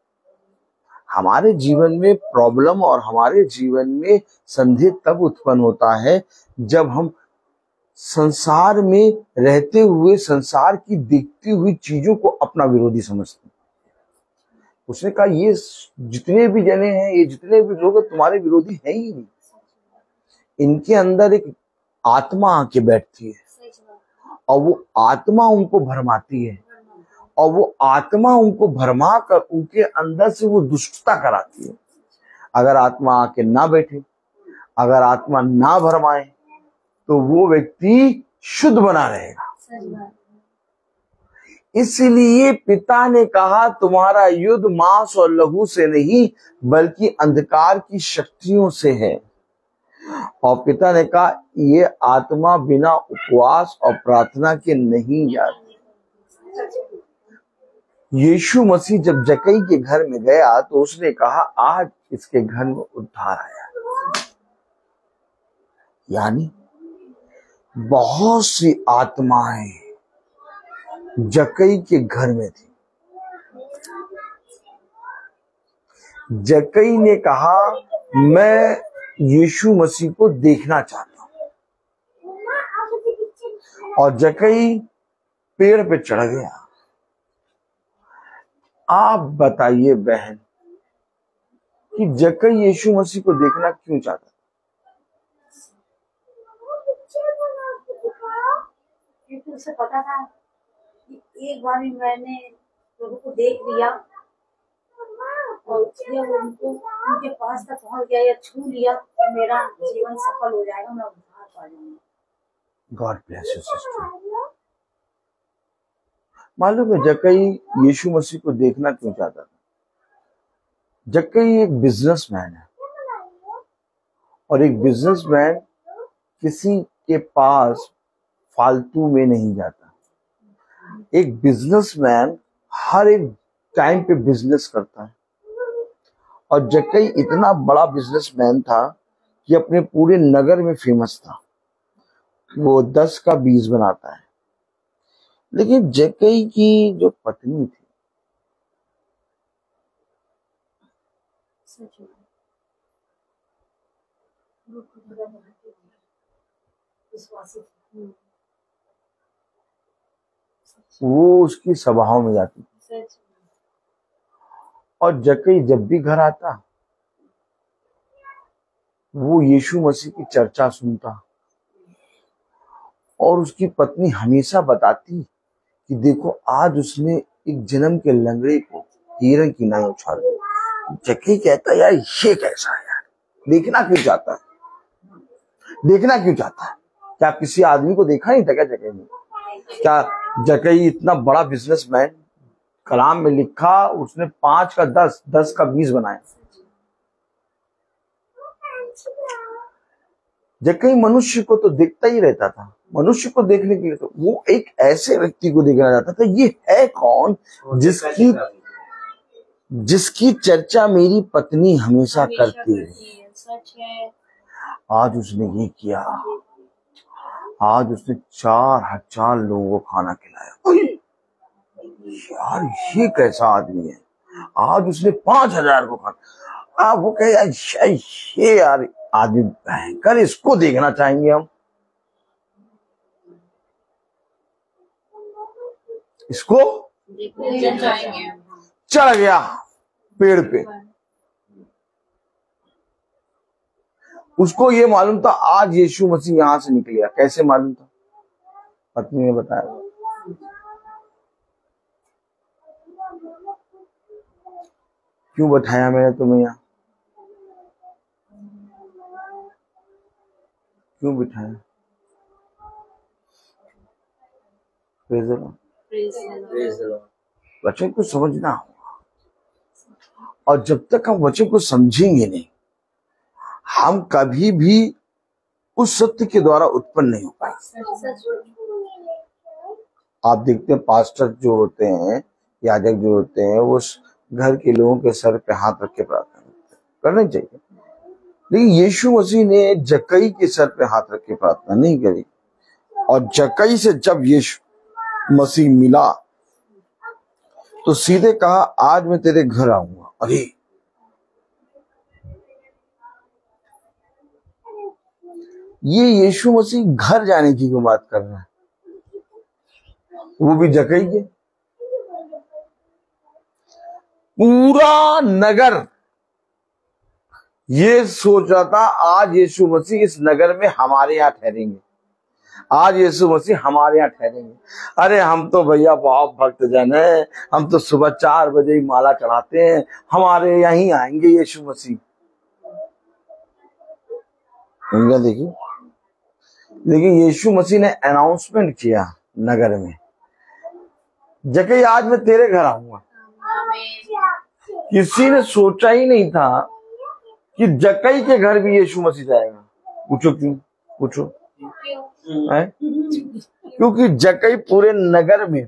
हमारे जीवन में प्रॉब्लम और हमारे जीवन में संदेह तब उत्पन्न होता है जब हम संसार में रहते हुए संसार की दिखती हुई चीजों को अपना विरोधी समझते हैं। उसने कहा ये जितने भी जने हैं, ये जितने भी लोग हैं, तुम्हारे विरोधी है ही नहीं। इनके अंदर एक आत्मा आके बैठती है और वो आत्मा उनको भरमाती है और वो आत्मा उनको भरमा कर उनके अंदर से वो दुष्टता कराती है। अगर आत्मा आके ना बैठे, अगर आत्मा ना भरमाए तो वो व्यक्ति शुद्ध बना रहेगा। इसलिए पिता ने कहा तुम्हारा युद्ध मांस और लहू से नहीं बल्कि अंधकार की शक्तियों से है। और पिता ने कहा ये आत्मा बिना उपवास और प्रार्थना के नहीं जाती। यीशु मसीह जब जक्कई के घर में गया तो उसने कहा आज इसके घर में उद्धार आया। यानी बहुत सी आत्माएं जक्कई के घर में थी। जक्कई ने कहा मैं यीशु मसीह को देखना चाहता हूं और जक्कई पेड़ पे चढ़ गया। आप बताइए बहन कि जक्कई यीशु मसीह को देखना क्यों चाहता? क्योंकि उसे पता था कि एक बार भी मैंने प्रभु को देख लिया और इसलिए वो उनके पास तक पहुंच गया या छू लिया तो मेरा जीवन सफल हो जाएगा, मैं उद्धार पा जाऊंगा। God bless you sister. मालूम है जक्कई यीशु मसीह को देखना क्यों चाहता था? जक्कई एक बिजनेसमैन है और एक बिजनेसमैन किसी के पास फालतू में नहीं जाता। एक बिजनेसमैन हर एक टाइम पे बिजनेस करता है और जक्कई इतना बड़ा बिजनेसमैन था कि अपने पूरे नगर में फेमस था। वो 10 का 20 बनाता है। लेकिन जक्कई की जो पत्नी थी वो उसकी सभाओं में जाती थी और जक्कई जब भी घर आता वो यीशु मसीह की चर्चा सुनता और उसकी पत्नी हमेशा बताती कि देखो आज उसने एक जन्म के लंगड़े को हिरन की नाई उछाल दी। जक्कई कहता यार ये कैसा है यार, देखना क्यों चाहता है? देखना क्यों चाहता है? क्या किसी आदमी को देखा नहीं था क्या जक्कई ने? क्या जक्कई इतना बड़ा बिजनेसमैन कलाम में लिखा, उसने 5 का 10, 10 का 20 बनाया। जक्कई मनुष्य को तो देखता ही रहता था, मनुष्य को देखने के लिए तो वो एक ऐसे व्यक्ति को देखना चाहता था, ये है कौन जिसकी चर्चा मेरी पत्नी हमेशा करती है। सच है। आज उसने ये किया, आज उसने 4000 लोगों को खाना खिलाया। यार ये कैसा आदमी है, आज उसने 5000 को खाना। वो कहे ये यार आदमी भयंकर, इसको देखना चाहेंगे हम, इसको चढ़ गया पेड़ पे। उसको ये मालूम था आज यीशु मसीह यहां से निकलेगा। कैसे मालूम था? पत्नी ने बताया। क्यों बताया मैंने तुम्हें यहाँ? क्यों बिठाया? वचन को समझना होगा, और जब तक हम वचन को समझेंगे नहीं, हम कभी भी उस सत्य के द्वारा उत्पन्न नहीं हो पाएंगे। आप देखते हैं पास्टर जो होते हैं, याजक जो होते हैं, वो घर के लोगों के सर पे हाथ रख के प्रार्थना करनी चाहिए, लेकिन यीशु मसीह ने जक्कई के सर पे हाथ रख के प्रार्थना नहीं करी। और जक्कई से जब यीशु मसीह मिला तो सीधे कहा आज मैं तेरे घर आऊंगा। अरे ये यीशु मसीह घर जाने की क्यों बात कर रहा है? वो भी जक्कई के। पूरा नगर ये सोच रहा था आज यीशु मसीह इस नगर में हमारे यहाँ ठहरेंगे, आज यीशु मसीह हमारे यहाँ ठहरेंगे। अरे हम तो भैया बहुत भक्तजन है, हम तो सुबह 4 बजे ही माला चढ़ाते हैं, हमारे यहीं आएंगे यीशु मसीह। देखिए, लेकिन यीशु मसीह ने अनाउंसमेंट किया नगर में, जक्कई आज मैं तेरे घर आऊंगा। किसी ने सोचा ही नहीं था कि जक्कई के घर भी यीशु मसीह जाएगा। पूछो क्यों? पूछो है? क्योंकि जक्कई पूरे नगर में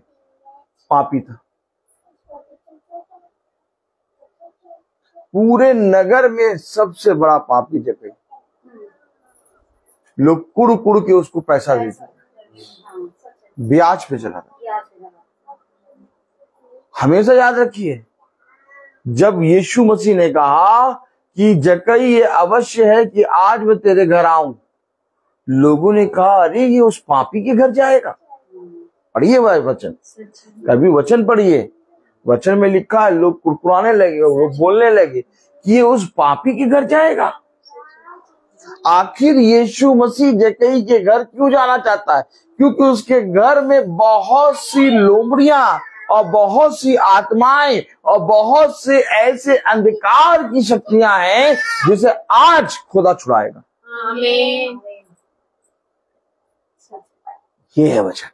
पापी था, पूरे नगर में सबसे बड़ा पापी जक्कई। लोग कुड़ कुड़ के उसको पैसा देते, ब्याज पे चला था। हमेशा याद रखिए, जब यीशु मसीह ने कहा कि जक्कई ये अवश्य है कि आज मैं तेरे घर आऊं, लोगों ने कहा अरे ये उस पापी के घर जाएगा। पढ़िए भाई वचन, कभी वचन पढ़िए, वचन में लिखा है लोग कुड़कुड़ाने लगे, वो बोलने लगे कि ये उस पापी के घर जाएगा। आखिर यीशु मसीह जक्कई के घर क्यों जाना चाहता है? क्योंकि उसके घर में बहुत सी लोमड़ियां और बहुत सी आत्माएं और बहुत से ऐसे अंधकार की शक्तियां हैं जिसे आज खुदा छुड़ाएगा। आमीन। ये है वचन।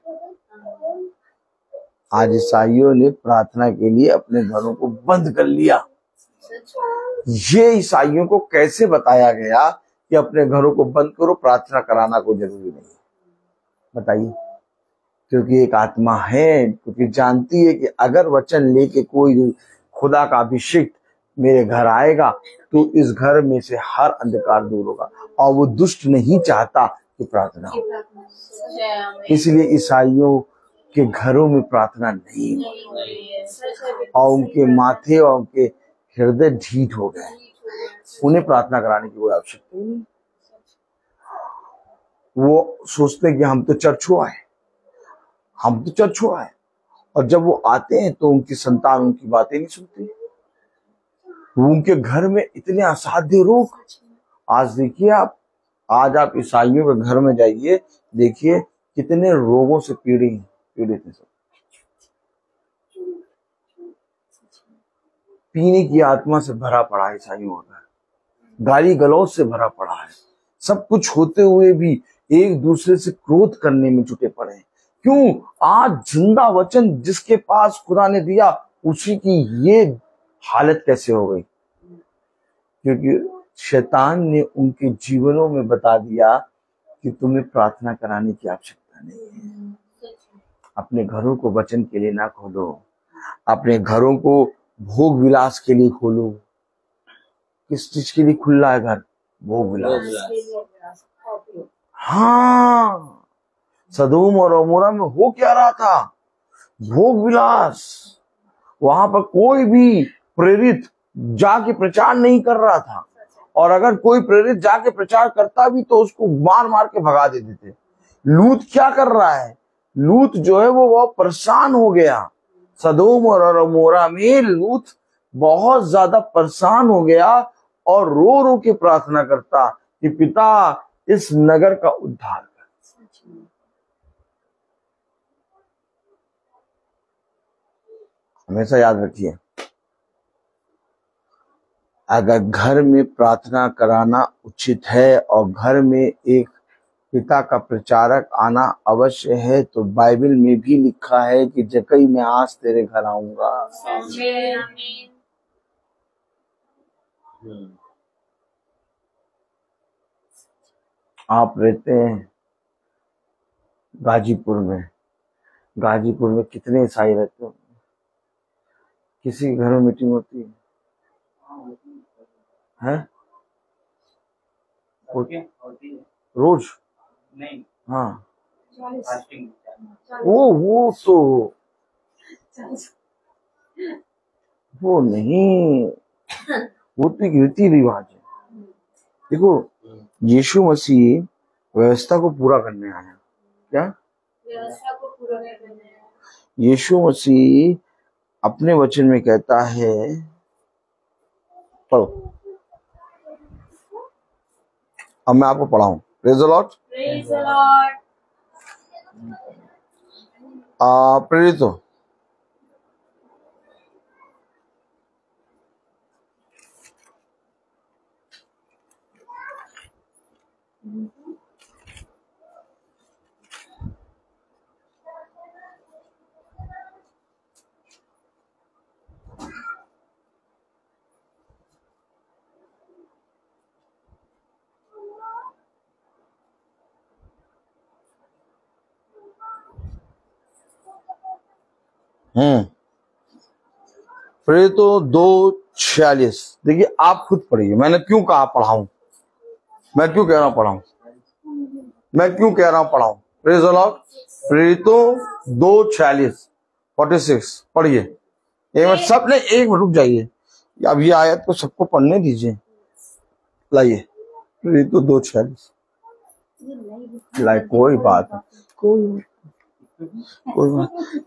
आज ईसाइयों ने प्रार्थना के लिए अपने घरों को बंद कर लिया। ये ईसाइयों को कैसे बताया गया कि अपने घरों को बंद करो, प्रार्थना कराना कोई जरूरी नहीं? बताइए। क्योंकि एक आत्मा है, क्योंकि जानती है कि अगर वचन लेके कोई खुदा का अभिषेक मेरे घर आएगा तो इस घर में से हर अंधकार दूर होगा, और वो दुष्ट नहीं चाहता कि प्रार्थना हो। इसलिए ईसाइयों के घरों में प्रार्थना नहीं हो, और उनके माथे और उनके हृदय ढीठ हो गए। उन्हें प्रार्थना कराने की कोई आवश्यकता नहीं। वो सोचते कि हम तो चर्च हुआ है, हम तो चर्च हुआ है, और जब वो आते हैं तो उनकी संतान उनकी बातें नहीं सुनती। वो उनके घर में इतने असाध्य रोग। आज देखिए आज आप ईसाइयों के घर में जाइए, देखिए कितने रोगों से पीड़ित हैं सब। पीने की आत्मा से भरा पड़ा है ईसाइयों का घर, गाली गलौज से भरा पड़ा है। सब कुछ होते हुए भी एक दूसरे से क्रोध करने में जुटे पड़े हैं। क्यों? आज जिंदा वचन जिसके पास खुदा ने दिया उसी की ये हालत कैसे हो गई? क्योंकि शैतान ने उनके जीवनों में बता दिया कि तुम्हें प्रार्थना कराने की आवश्यकता नहीं है। अपने घरों को वचन के लिए ना खोलो, अपने घरों को भोग विलास के लिए खोलो। किस चीज के लिए खुला है घर? भोग विलास। हाँ, सदोम और अमोरा में हो क्या रहा था? भोग विलास। वहां पर कोई भी प्रेरित जाके प्रचार नहीं कर रहा था, और अगर कोई प्रेरित जाके प्रचार करता भी तो उसको मार मार के भगा देते थे। लूत क्या कर रहा है? लूत जो है वो बहुत परेशान हो गया। सदोम और अमोरा में लूत बहुत ज्यादा परेशान हो गया और रो रो के प्रार्थना करता कि पिता इस नगर का उद्धार कर। हमेशा याद रखिए, अगर घर में प्रार्थना कराना उचित है और घर में एक पिता का प्रचारक आना अवश्य है, तो बाइबल में भी लिखा है कि जकई मैं आज तेरे घर आऊंगा। आप रहते हैं गाजीपुर में, गाजीपुर में कितने ईसाई रहते हो? किसी के घर में मीटिंग होती है? रोज? नहीं। हाँ, वो तो वो नहीं, वो तो एक रीति रिवाज है। देखो, यीशु मसीह व्यवस्था को पूरा करने आया। क्या व्यवस्था को पूरा करने आया? यीशु मसीह अपने वचन में कहता है, पढ़ो, अब मैं आपको पढ़ाऊं। Praise the Lord. Praise the Lord. प्रेरित हो। प्रेरितो 2:46। देखिए, आप खुद पढ़िए। मैंने क्यों कहा पढ़ाऊं, मैं क्यों कह रहा हूं पढ़ाऊं, मैं क्यों कह रहा हूं पढ़ाऊं। Praise the Lord. प्रेरितो 2:46 पढ़िए। एक मिनट, सब ने एक मिनट रुक जाइए, अब ये आयत को सबको पढ़ने दीजिए। लाइए, प्रेरितो 2:46। लाइए, कोई बात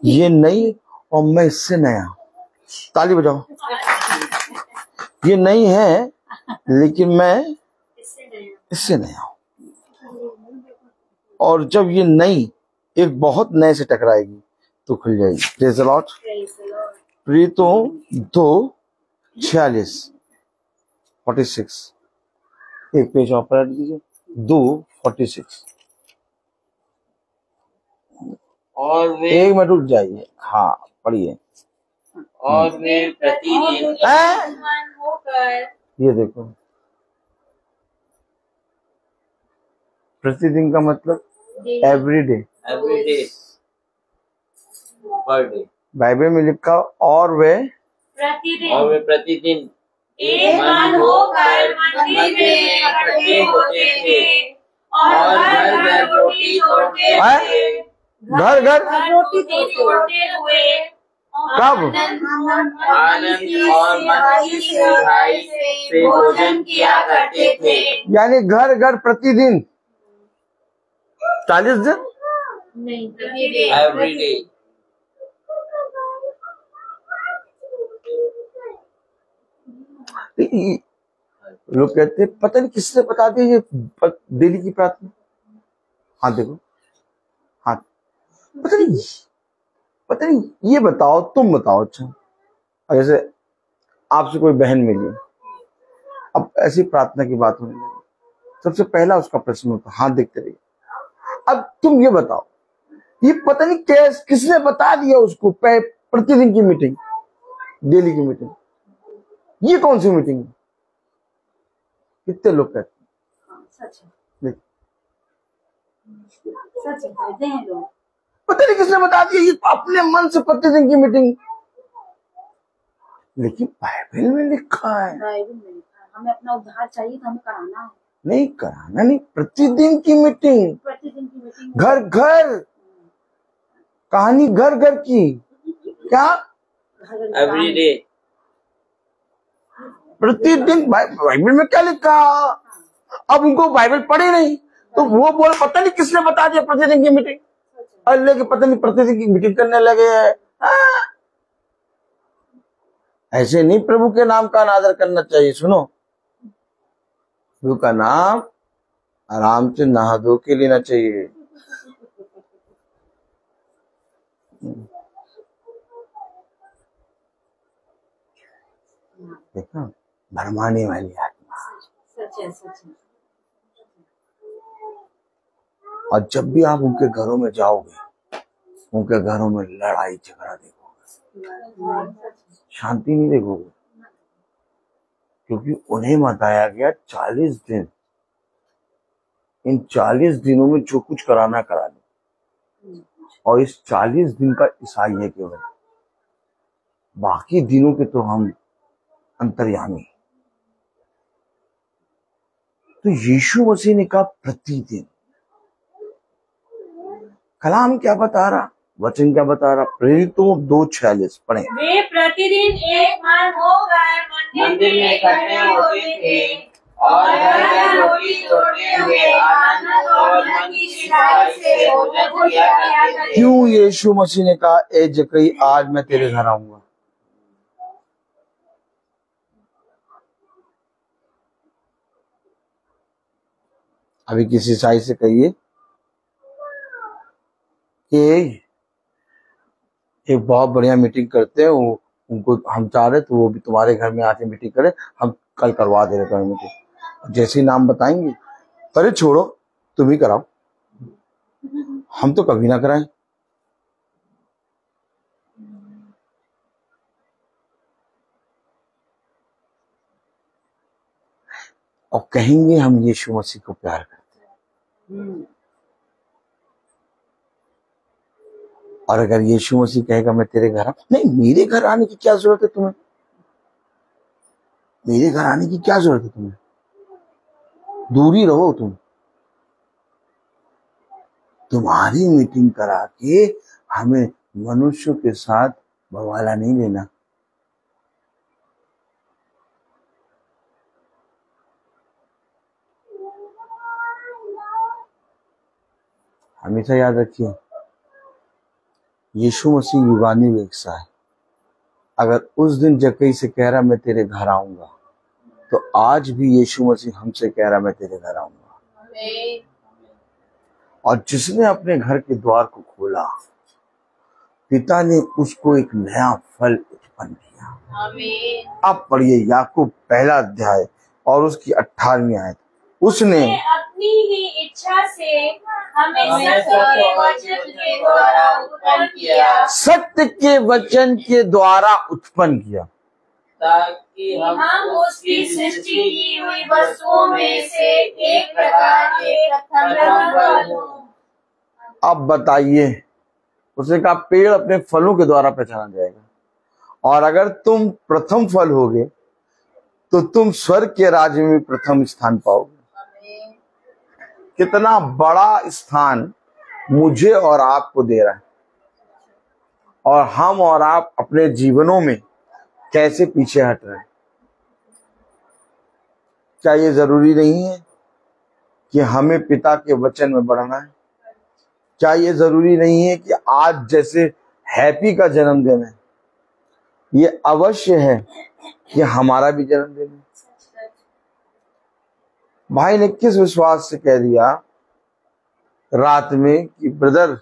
ये नहीं, और मैं इससे नया। ताली बजाओ। ये नहीं है, लेकिन मैं इससे नया हूं, और जब ये नई एक बहुत नए से टकराएगी तो खुल जाएगी। Praise the Lord. प्रेरितों 2:46 एक पेज और पलट दीजिए। 2:46। और वे एक मिनट रुक जाइए। हाँ, पढ़िए। और वे प्रतिदिन होकर ये देखो, प्रतिदिन का मतलब everyday, everyday per day. Bible में लिखा, और वे प्रतिदिन एक मन होकर मंदिर में इकट्ठे होते थे और घर घर रोटी तोड़ते थे। घर घर रोटी तोड़ते हुए कब? आनंद और मन की सिधाई से भोजन किया करते थे। यानी घर घर प्रतिदिन 40 दिन नहीं, प्रतिदिन। एवरीडे। लोग कहते हैं, पता नहीं किसने बता दिया ये डेली की प्रार्थना। हाँ देखो, हाँ, पता नहीं, ये बताओ, तुम बताओ। अच्छा, जैसे आपसे कोई बहन मिली, अब ऐसी प्रार्थना की बात होने लगी, सबसे पहला उसका प्रश्न होता, हाथ देखते रहिए। अब तुम ये बताओ, ये पता नहीं किसने बता दिया उसको प्रतिदिन की मीटिंग। डेली की मीटिंग। ये कौन सी मीटिंग है? कितने लोग कहते हैं? सच है, देख, सच है, कहते हैं लोग। पता नहीं किसने बता दिया ये अपने मन से प्रतिदिन की मीटिंग, लेकिन बाइबल में लिखा है। बाइबल में लिखा है हमें अपना उद्धार चाहिए तो हमें कराना है। नहीं कराना नहीं, प्रतिदिन की मीटिंग, प्रतिदिन की मीटिंग, घर घर, कहानी घर घर की। क्या? एवरीडे, प्रतिदिन। बाइबल में क्या लिखा? अब उनको बाइबल पढ़े नहीं तो वो बोल पता नहीं किसने बता दिया प्रतिदिन की मीटिंग, अल्लाह के पता नहीं प्रतिदिन की मीटिंग करने लगे हैं। ऐसे नहीं प्रभु के नाम का अनादर करना चाहिए। सुनो, प्रभु का नाम आराम से नहा धो के लेना चाहिए। देखा, भरमाने वाली आत्मा। सच है, सच है। और जब भी आप उनके घरों में जाओगे, उनके घरों में लड़ाई झगड़ा देखोगे, शांति नहीं देखोगे, क्योंकि उन्हें बताया गया 40 दिन, इन 40 दिनों में जो कुछ कराना करा दो। और इस 40 दिन का ईसाई है केवल, बाकी दिनों के तो हम अंतर्यामी। तो यीशु मसीह ने कहा प्रतिदिन। कलाम क्या बता रहा, वचन क्या बता रहा? प्रेरितों 2:46 पढ़े। वे प्रतिदिन एक मन होकर मंदिर में इकट्ठे होते थे और घर रोटी तोड़ते हुए आनंद और मन की शिकायत से भोजन किया करते थे। क्यों यीशु मसीह ने कहा ए जक्कई आज मैं तेरे घर आऊंगा? अभी किसी ईसाई से कहिए कि एक बहुत बढ़िया मीटिंग करते हैं, वो उनको हम चाह रहे तो वो भी तुम्हारे घर में आके मीटिंग करे, हम कल करवा दे रहे हैं मीटिंग। जैसे ही नाम बताएंगे, अरे छोड़ो तुम ही कराओ, हम तो कभी ना कराएं। और कहेंगे हम यीशु मसीह को प्यार करते हैं। और अगर यीशु मसीह कहेगा मैं तेरे घर नहीं, मेरे घर आने की क्या जरूरत है तुम्हें? मेरे घर आने की क्या जरूरत है तुम्हें? दूरी रहो तुम। तुम्हारी मीटिंग करा के हमें मनुष्यों के साथ बवाला नहीं लेना। हमेशा याद रखिए, यीशु मसीह युगानी वेक्षा है। अगर उस दिन जक्कई से कह रहा मैं तेरे घर आऊंगा, तो आज भी यीशु मसीह हमसे कह रहा मैं तेरे घर आऊंगा। और जिसने अपने घर के द्वार को खोला, पिता ने उसको एक नया फल उत्पन्न किया। अब पढ़िए याकूब 1 अध्याय और उसकी 18वीं आयत। उसने अपनी ही इच्छा से हमें सत्य के वचन के द्वारा उत्पन्न किया, सत्य के वचन के द्वारा उत्पन्न किया, ताकि हम उसकी सृष्टि की हुई वस्तुओं में से एक प्रकार के प्रथम फल हों। अब बताइए, उसने कहा पेड़ अपने फलों के द्वारा पहचाना जाएगा, और अगर तुम प्रथम फल होगे तो तुम स्वर्ग के राज्य में प्रथम स्थान पाओगे। कितना बड़ा स्थान मुझे और आपको दे रहा है, और हम और आप अपने जीवनों में कैसे पीछे हट रहे हैं। क्या ये जरूरी नहीं है कि हमें पिता के वचन में बढ़ना है? क्या ये जरूरी नहीं है कि आज जैसे हैप्पी का जन्मदिन है, ये अवश्य है कि हमारा भी जन्मदिन है? भाई ने किस विश्वास से कह दिया रात में कि ब्रदर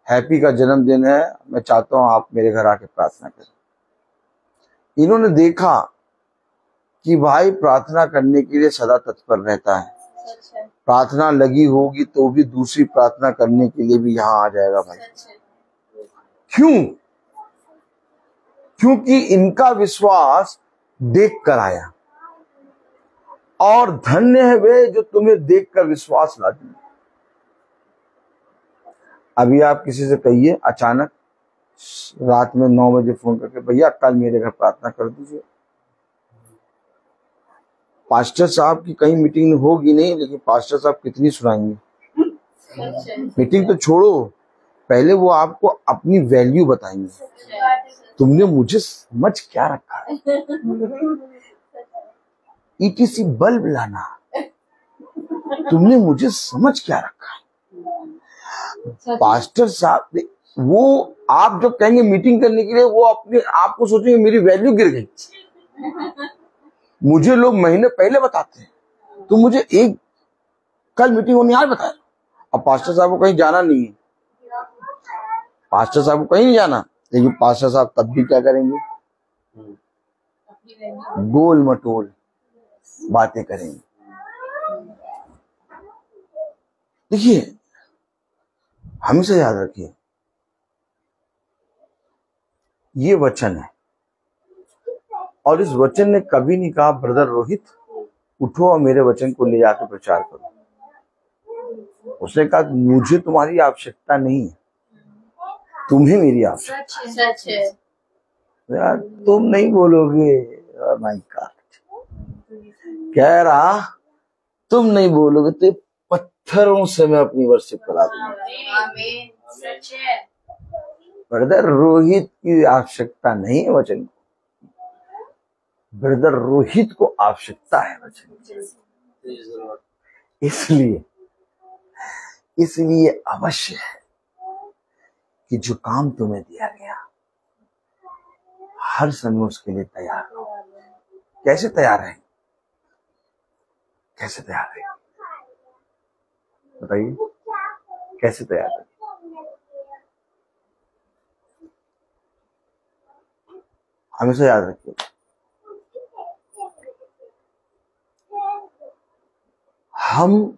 हैप्पी का जन्मदिन है, मैं चाहता हूं आप मेरे घर आके प्रार्थना करें। इन्होंने देखा कि भाई प्रार्थना करने के लिए सदा तत्पर रहता है, प्रार्थना लगी होगी तो भी दूसरी प्रार्थना करने के लिए भी यहाँ आ जाएगा भाई। क्यों? क्योंकि इनका विश्वास देख कर आया, और धन्य है वे जो तुम्हें देखकर विश्वास लाती। अभी आप किसी से कहिए अचानक रात में 9 बजे फोन करके, भैया कल मेरे घर प्रार्थना कर दीजिए। पास्टर साहब की कहीं मीटिंग होगी नहीं, लेकिन पास्टर साहब कितनी सुनाएंगे। मीटिंग तो छोड़ो, पहले वो आपको अपनी वैल्यू बताएंगे। तुमने मुझे समझ क्या रखा है, ETC बल्ब लाना, तुमने मुझे समझ क्या रखा है। पास्टर साहब वो आप जब कहेंगे मीटिंग करने के लिए, वो अपने आप को सोचेंगे मेरी वैल्यू गिर गई। मुझे लोग महीने पहले बताते हैं, तो मुझे एक कल मीटिंग होनी आज बताया। अब पास्टर साहब को कहीं जाना नहीं है, पास्टर साहब को कहीं नहीं जाना, लेकिन पास्टर साहब तब भी क्या करेंगे, गोल मटोल बातें करेंगे। देखिए, हमेशा याद रखिए, ये वचन है, और इस वचन ने कभी नहीं कहा ब्रदर रोहित उठो और मेरे वचन को ले जाकर प्रचार करो। उसने कहा मुझे तुम्हारी आवश्यकता नहीं है, तुम्हें मेरी आवश्यकता। सच है। यार तुम नहीं बोलोगे, माय गॉड, कह रहा तुम नहीं बोलोगे तो पत्थरों से मैं अपनी वर्शिप करा दूंगा। आमीन। सच है। ब्रदर रोहित की आवश्यकता नहीं है वचन को, ब्रदर रोहित को आवश्यकता है वचन की। इसलिए अवश्य है कि जो काम तुम्हें दिया गया हर समय उसके लिए तैयार रहो। कैसे तैयार है, कैसे तैयार है बताइए, कैसे तैयार है। हमेशा याद रखिए, हम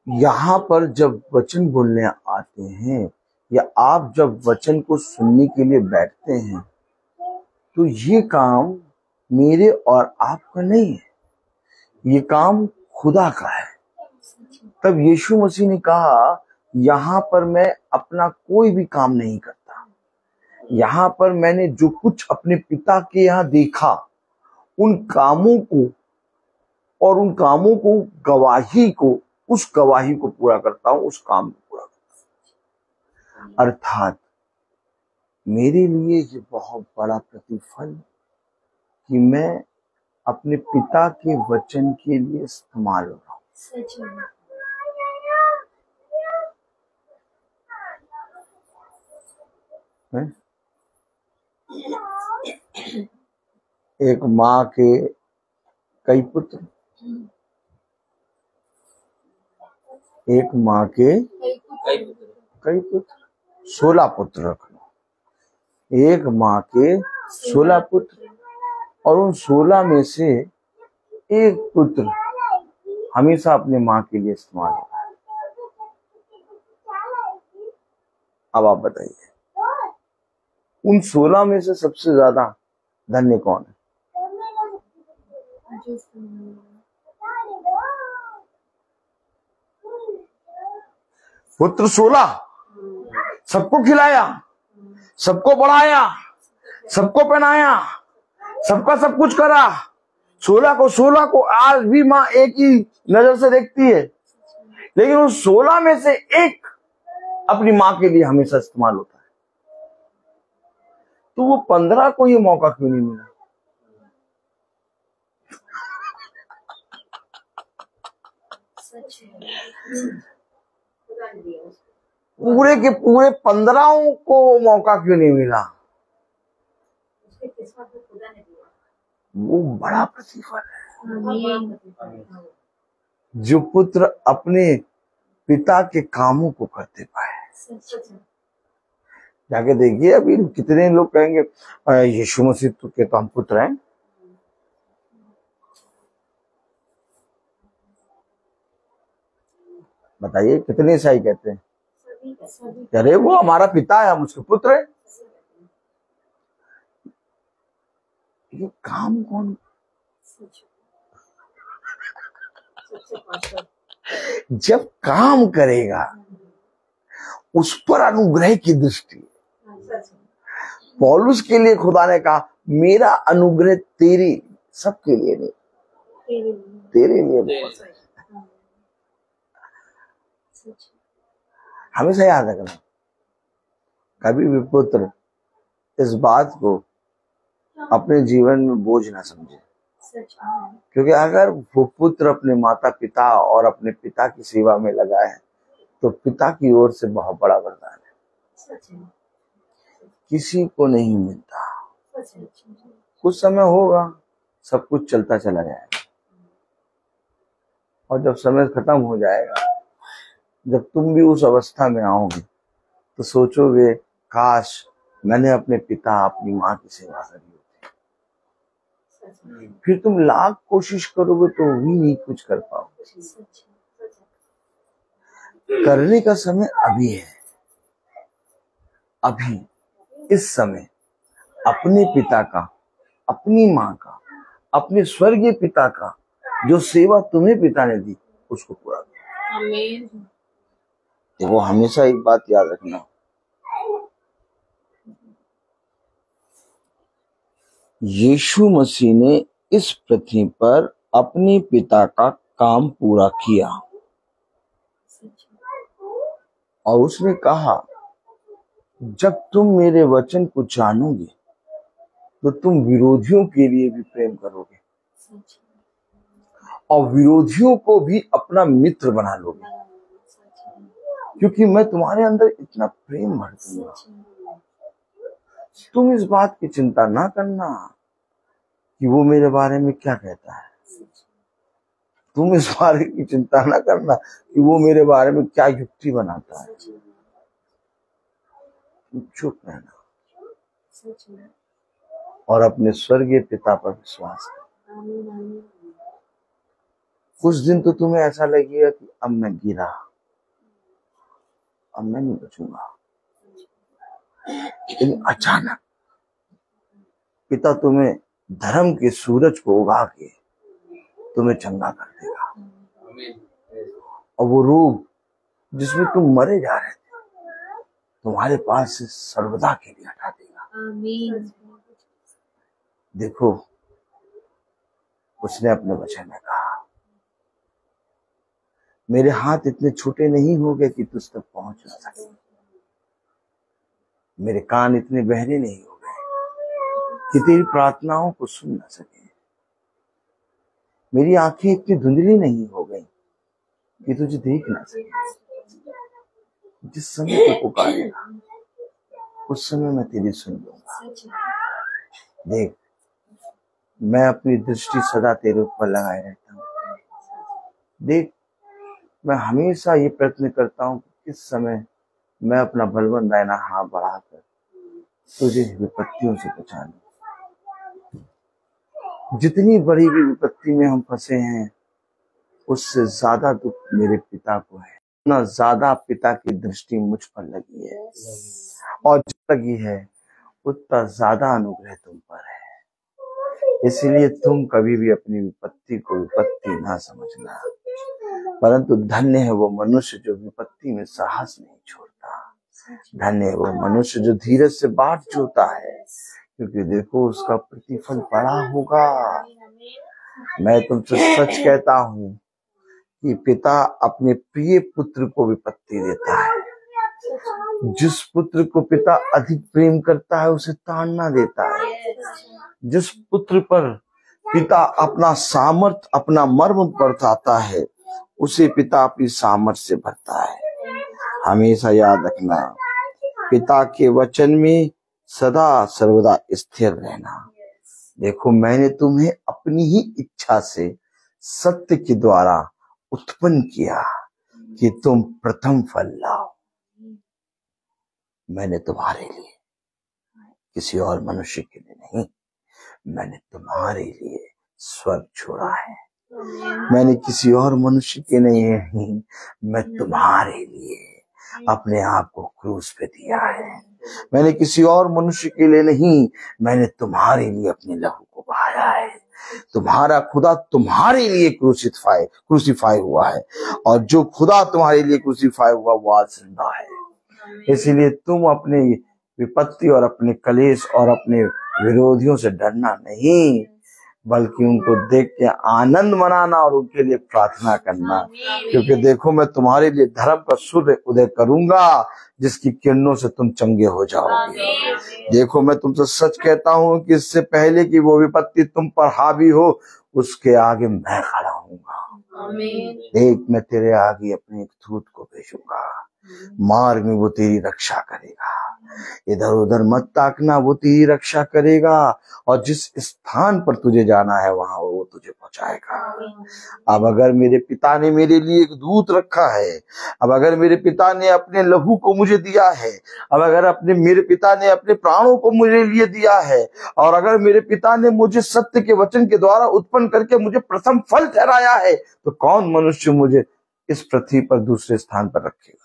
यहाँ पर जब वचन बोलने आते हैं, या आप जब वचन को सुनने के लिए बैठते हैं, तो ये काम मेरे और आपका नहीं है, ये काम खुदा का है। तब यीशु मसीह ने कहा यहाँ पर मैं अपना कोई भी काम नहीं करता, यहाँ पर मैंने जो कुछ अपने पिता के यहाँ देखा उन कामों को, और उन कामों को गवाही को, उस गवाही को पूरा करता हूं, उस काम को पूरा करता हूं। अर्थात मेरे लिए ये बहुत बड़ा प्रतिफल कि मैं अपने पिता के वचन के लिए इस्तेमाल हो रहा हूं। सच में। एक माँ के कई पुत्र, एक माँ के कई पुत्र, 16 पुत्र रख लो। एक माँ के 16 पुत्र, और उन 16 में से एक पुत्र हमेशा अपने माँ के लिए इस्तेमाल होता है। अब आप बताइए, उन 16 में से सबसे ज्यादा धन्य कौन है? पुत्र 16, सबको खिलाया, सबको बढ़ाया, सबको पहनाया, सबका सब कुछ करा। 16 को आज भी माँ एक ही नजर से देखती है, लेकिन उन 16 में से एक अपनी माँ के लिए हमेशा इस्तेमाल होता है। तो वो 15 को ये मौका क्यों नहीं मिला? पूरे के पूरे 15 को मौका क्यों नहीं मिला? वो बड़ा प्रतिफल है जो पुत्र अपने पिता के कामों को करते पाए। जाके देखिए, अभी कितने लोग कहेंगे यीशु मसीह के तो हम पुत्र हैं। बताइए कितने ईसाई कहते हैं, अरे वो हमारा पिता है, हम उसके पुत्र हैं। ये काम कौन, जब काम करेगा उस पर अनुग्रह की दृष्टि। पौलुस के लिए खुदा ने कहा मेरा अनुग्रह तेरी, सबके लिए नहीं, तेरे लिए। हमेशा याद रखना, कभी भी पुत्र इस बात को अपने जीवन में बोझ ना समझे, क्योंकि अगर वो पुत्र अपने माता पिता और अपने पिता की सेवा में लगा है तो पिता की ओर से बहुत बड़ा वरदान है, किसी को नहीं मिलता। कुछ समय होगा सब कुछ चलता चला जाएगा, और जब समय खत्म हो जाएगा, जब तुम भी उस अवस्था में आओगे तो सोचोगे काश मैंने अपने पिता अपनी माँ की सेवा करी होती। फिर तुम लाख कोशिश करोगे तो भी नहीं कुछ कर पाओगे। करने का समय अभी है, अभी इस समय अपने पिता का, अपनी माँ का, अपने स्वर्गीय पिता का जो सेवा तुम्हें पिता ने दी उसको पूरा करो। देखो हमेशा एक बात याद रखना, यीशु मसीह ने इस पृथ्वी पर अपने पिता का काम पूरा किया और उसने कहा जब तुम मेरे वचन को जानोगे तो तुम विरोधियों के लिए भी प्रेम करोगे और विरोधियों को भी अपना मित्र बना लोगे, क्योंकि मैं तुम्हारे अंदर इतना प्रेम भर दूंगा। तुम इस बात की चिंता ना करना कि वो मेरे बारे में क्या कहता है, तुम इस बारे की चिंता ना करना कि वो मेरे बारे में क्या युक्ति बनाता है। चुप रहना और अपने स्वर्गीय पिता पर विश्वास कर। कुछ दिन तो तुम्हें ऐसा लगेगा कि अब मैं गिरा, अब मैं नहीं बचूंगा, लेकिन अचानक पिता तुम्हें धर्म के सूरज को उगा के तुम्हें चंगा कर देगा और वो रोग जिसमें तुम मरे जा रहे थे तुम्हारे पास से सर्वदा के लिए हटा देगा। देखो उसने अपने वचन में कहा मेरे हाथ इतने छोटे नहीं हो गए कि तुझ तक पहुंच ना सके, मेरे कान इतने बहरे नहीं हो गए कि तेरी प्रार्थनाओं को सुन ना सके, मेरी आंखें इतनी धुंधली नहीं हो गई कि तुझे देख ना सके। जिस समय तू पुकारेगा उस समय मैं तेरी सुन लूंगा। देख मैं अपनी दृष्टि सदा तेरे ऊपर लगाए रहता हूँ। देख मैं हमेशा ये प्रयत्न करता हूँ कि किस समय मैं अपना बलवंत दाहिना हाथ बढ़ाकर तुझे विपत्तियों से बचा लूं। जितनी बड़ी भी विपत्ति में हम फंसे हैं उससे ज्यादा दुख मेरे पिता को है, उतना ज्यादा पिता की दृष्टि मुझ पर लगी है और जो लगी है उतना ज्यादा अनुग्रह तुम पर है। इसलिए तुम कभी भी अपनी विपत्ति को विपत्ति ना समझना, परंतु धन्य है वो मनुष्य जो विपत्ति में साहस नहीं छोड़ता। धन्य है वो मनुष्य जो धीरज से बाट जोता है, क्योंकि देखो उसका प्रतिफल बड़ा होगा। मैं तुमसे सच कहता हूँ कि पिता अपने प्रिय पुत्र को विपत्ति देता है। जिस पुत्र को पिता अधिक प्रेम करता है उसे ताड़ना देता है। जिस पुत्र पर पिता अपना सामर्थ अपना मर्म बरसाता है उसे पिता अपनी सामर्थ से भरता है। हमेशा याद रखना पिता के वचन में सदा सर्वदा स्थिर रहना। देखो मैंने तुम्हें अपनी ही इच्छा से सत्य के द्वारा उत्पन्न किया कि तुम प्रथम फल लाओ। मैंने तुम्हारे लिए, किसी और मनुष्य के लिए नहीं, मैंने तुम्हारे लिए स्वर्ग छोड़ा है। मैंने किसी और मनुष्य के नहीं, मैं तुम्हारे लिए अपने आप को क्रूस पे दिया है। मैंने किसी और मनुष्य के लिए नहीं, मैंने तुम्हारे लिए अपने लहू को बहाया है। तुम्हारा खुदा तुम्हारे लिए क्रूसीफाई हुआ है, और जो खुदा तुम्हारे लिए क्रूसीफाई हुआ वो आज जिंदा है। इसीलिए तुम अपने विपत्ति और अपने कलेश और अपने विरोधियों से डरना नहीं, बल्कि उनको देख के आनंद मनाना और उनके लिए प्रार्थना करना। क्योंकि देखो, मैं तुम्हारे लिए धर्म का सूर्य उदय करूंगा, जिसकी किरणों से तुम चंगे हो जाओगे। देखो, मैं तुमसे सच कहता हूं कि इससे पहले कि वो विपत्ति तुम पर हावी हो, उसके आगे मैं खड़ा हूँगा। देख, मैं तेरे आगे अपने एक दूत को भेजूंगा, मार्ग में वो तेरी रक्षा करेगा। इधर उधर मत ताकना, वो तेरी रक्षा करेगा, और जिस स्थान पर तुझे जाना है वहां वो तुझे पहुंचाएगा। अब अगर मेरे पिता ने मेरे लिए एक दूत रखा है, अब अगर मेरे पिता ने अपने लहू को मुझे दिया है, अब अगर मेरे पिता ने अपने प्राणों को मुझे लिए दिया है, और अगर मेरे पिता ने मुझे सत्य के वचन के द्वारा उत्पन्न करके मुझे प्रथम फल ठहराया है, तो कौन मनुष्य मुझे इस पृथ्वी पर दूसरे स्थान पर रखेगा।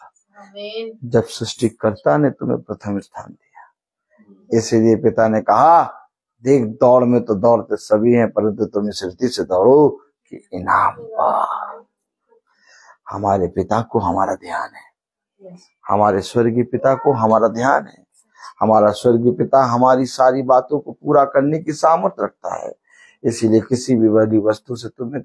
जब सृष्टिकर्ता ने तुम्हें प्रथम स्थान दिया, इसीलिए पिता ने कहा, देख, दौड़ में तो दौड़ते सभी हैं, परंतु तुम इस रीति से दौड़ो कि इनाम पा। हमारे पिता को हमारा ध्यान है, हमारे स्वर्गीय पिता को हमारा ध्यान है। हमारा स्वर्गीय पिता हमारी सारी बातों को पूरा करने की सामर्थ्य रखता है। इसीलिए किसी भी बड़ी वस्तु से तुम्हें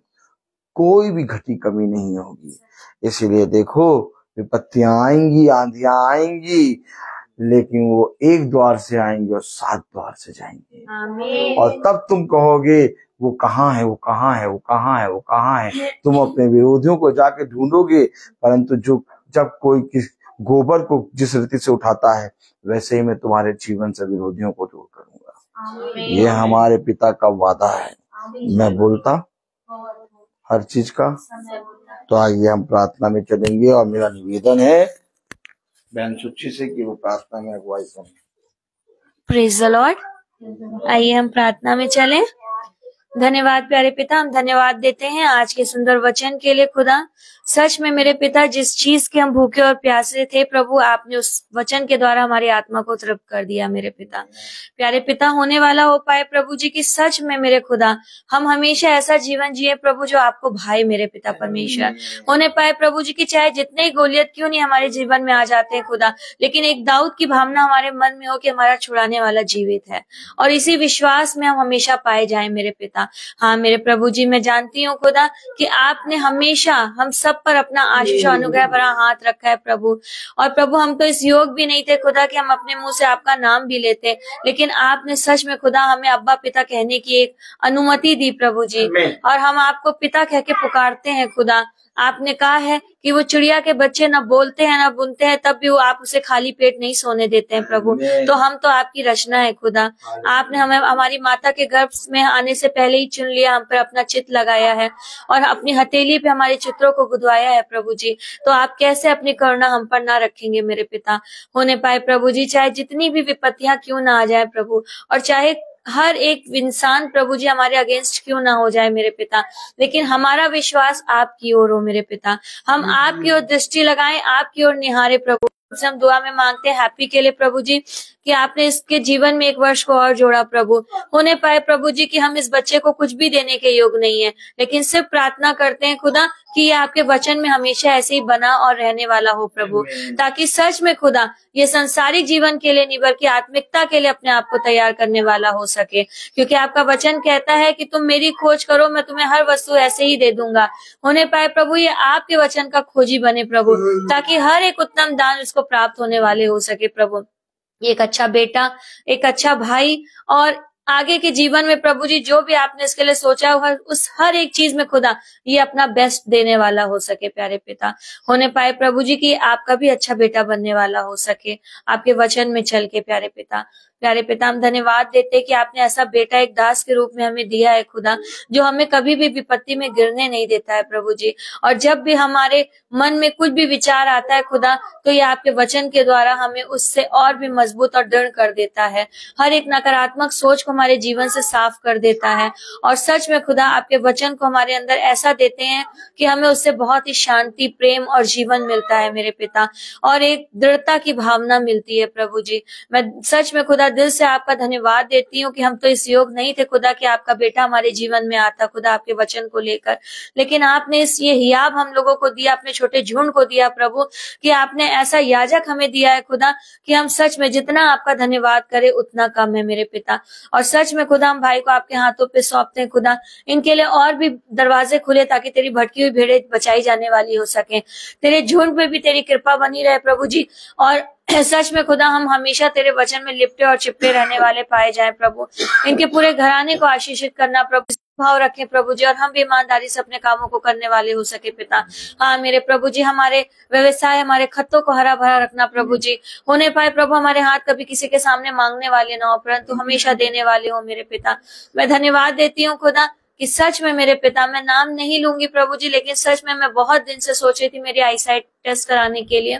कोई भी घटी कमी नहीं होगी। इसीलिए देखो, विपत्तियां आएंगी, आंधियां आएंगी, लेकिन वो एक द्वार से आएंगी और 7 द्वार से जाएंगी। और तब तुम कहोगे, वो कहाँ है, वो कहाँ है, वो कहाँ है, वो कहाँ है। तुम अपने विरोधियों को जाके ढूंढोगे, परंतु जब कोई गोबर को जिस रीति से उठाता है, वैसे ही मैं तुम्हारे जीवन से विरोधियों को दूर करूंगा। ये हमारे पिता का वादा है। मैं बोलता हर चीज का। तो आइए हम प्रार्थना में चलेंगे, और मेरा निवेदन है बहन सुच्ची से कि वो प्रार्थना में अगुवाई करें। Praise the Lord. आइए हम प्रार्थना में चलें। धन्यवाद प्यारे पिता, हम धन्यवाद देते हैं आज के सुंदर वचन के लिए। खुदा, सच में मेरे पिता, जिस चीज के हम भूखे और प्यासे थे प्रभु, आपने उस वचन के द्वारा हमारी आत्मा को तृप्त कर दिया मेरे पिता। प्यारे पिता, होने वाला हो पाए प्रभु जी की सच में मेरे खुदा हम हमेशा ऐसा जीवन जिए प्रभु जो आपको भाई मेरे पिता परमेश्वर। होने पाए प्रभु जी की चाहे जितने ही गोलियत क्यों नहीं हमारे जीवन में आ जाते हैं खुदा, लेकिन एक दाऊद की भावना हमारे मन में हो कि हमारा छुड़ाने वाला जीवित है, और इसी विश्वास में हम हमेशा पाए जाए मेरे पिता। हाँ मेरे प्रभु जी, मैं जानती हूँ खुदा कि आपने हमेशा हम सब पर अपना आशीष और अनुग्रह भरा हाथ रखा है प्रभु। और प्रभु, हम तो इस योग भी नहीं थे खुदा कि हम अपने मुंह से आपका नाम भी लेते, लेकिन आपने सच में खुदा हमें अब्बा पिता कहने की एक अनुमति दी प्रभु जी, और हम आपको पिता कह के पुकारते हैं खुदा। आपने कहा है कि वो चिड़िया के बच्चे न बोलते हैं न बुनते हैं, तब भी वो आप उसे खाली पेट नहीं सोने देते हैं प्रभु। तो हम तो आपकी रचना है खुदा। आपने हमें हमारी माता के गर्भ में आने से पहले ही चुन लिया, हम पर अपना चित्त लगाया है और अपनी हथेली पे हमारे चित्रों को गुदवाया है प्रभु जी। तो आप कैसे अपनी करुणा हम पर ना रखेंगे मेरे पिता। होने पाए प्रभु जी, चाहे जितनी भी विपत्तियां क्यों ना आ जाए प्रभु, और चाहे हर एक इंसान प्रभु जी हमारे अगेंस्ट क्यों ना हो जाए मेरे पिता, लेकिन हमारा विश्वास आपकी ओर हो मेरे पिता। हम आपकी ओर दृष्टि लगाएं, आपकी ओर निहारे प्रभु। हम दुआ में मांगते हैं हैप्पी के लिए प्रभु जी कि आपने इसके जीवन में 1 वर्ष को और जोड़ा प्रभु। होने पाए प्रभु जी कि हम इस बच्चे को कुछ भी देने के योग नहीं है, लेकिन सिर्फ प्रार्थना करते हैं खुदा कि ये आपके वचन में हमेशा ऐसे ही बना और रहने वाला हो प्रभु, ताकि सच में खुदा ये संसारिक जीवन के लिए नहीं बल्कि आत्मिकता के लिए अपने आप को तैयार करने वाला हो सके। क्योंकि आपका वचन कहता है कि तुम मेरी खोज करो, मैं तुम्हें हर वस्तु ऐसे ही दे दूंगा। होने पाए प्रभु ये आपके वचन का खोजी बने प्रभु, ताकि हर एक उत्तम दान इसको प्राप्त होने वाले हो सके प्रभु। एक अच्छा बेटा, एक अच्छा भाई, और आगे के जीवन में प्रभु जी जो भी आपने इसके लिए सोचा हुआ उस हर एक चीज में खुदा ये अपना बेस्ट देने वाला हो सके प्यारे पिता। होने पाए प्रभु जी कि आपका भी अच्छा बेटा बनने वाला हो सके आपके वचन में चल के प्यारे पिता। प्यारे पिता, हम धन्यवाद देते कि आपने ऐसा बेटा एक दास के रूप में हमें दिया है खुदा, जो हमें कभी भी विपत्ति में गिरने नहीं देता है प्रभु जी। और जब भी हमारे मन में कुछ भी विचार आता है खुदा, तो ये आपके वचन के द्वारा हमें उससे और भी मजबूत और दृढ़ कर देता है। हर एक नकारात्मक सोच को हमारे जीवन से साफ कर देता है। और सच में खुदा, आपके वचन को हमारे अंदर ऐसा देते हैं कि हमें उससे बहुत ही शांति, प्रेम और जीवन मिलता है मेरे पिता, और एक दृढ़ता की भावना मिलती है प्रभु जी। मैं सच में खुदा दिल से आपका धन्यवाद देती हूँ कि हम तो इस योग नहीं थे खुदा कि आपका बेटा हमारे जीवन में आता खुदा आपके वचन को लेकर, लेकिन आपने इस ये हियाब हम लोगों को दिया, अपने छोटे झुंड को दिया प्रभु, कि आपने ऐसा याजक हमें दिया है खुदा कि हम सच में जितना आपका धन्यवाद करें उतना कम है मेरे पिता। और सच में खुदा, हम भाई को आपके हाथों पे सौंपते हैं खुदा, इनके लिए और भी दरवाजे खुले ताकि तेरी भटकी हुई भेड़ें बचाई जाने वाली हो सके। तेरे झुंड पे भी तेरी कृपा बनी रहे प्रभु जी। और सच में खुदा, हम हमेशा तेरे वचन में लिपटे और चिपटे रहने वाले पाए जाए प्रभु। इनके पूरे घराने को आशीषित करना प्रभु, भाव रखें प्रभु जी, और हम भी ईमानदारी से अपने कामों को करने वाले हो सके पिता। हाँ मेरे प्रभु जी, हमारे व्यवसाय, हमारे खतों को हरा भरा रखना प्रभु जी। होने पाए प्रभु हमारे हाथ कभी किसी के सामने मांगने वाले ना हो, परंतु हमेशा देने वाले हो मेरे पिता। मैं धन्यवाद देती हूँ खुदा कि सच में मेरे पिता, मैं नाम नहीं लूंगी प्रभु जी, लेकिन सच में मैं बहुत दिन से सोच रही थी मेरी आईसाइट टेस्ट कराने के लिए,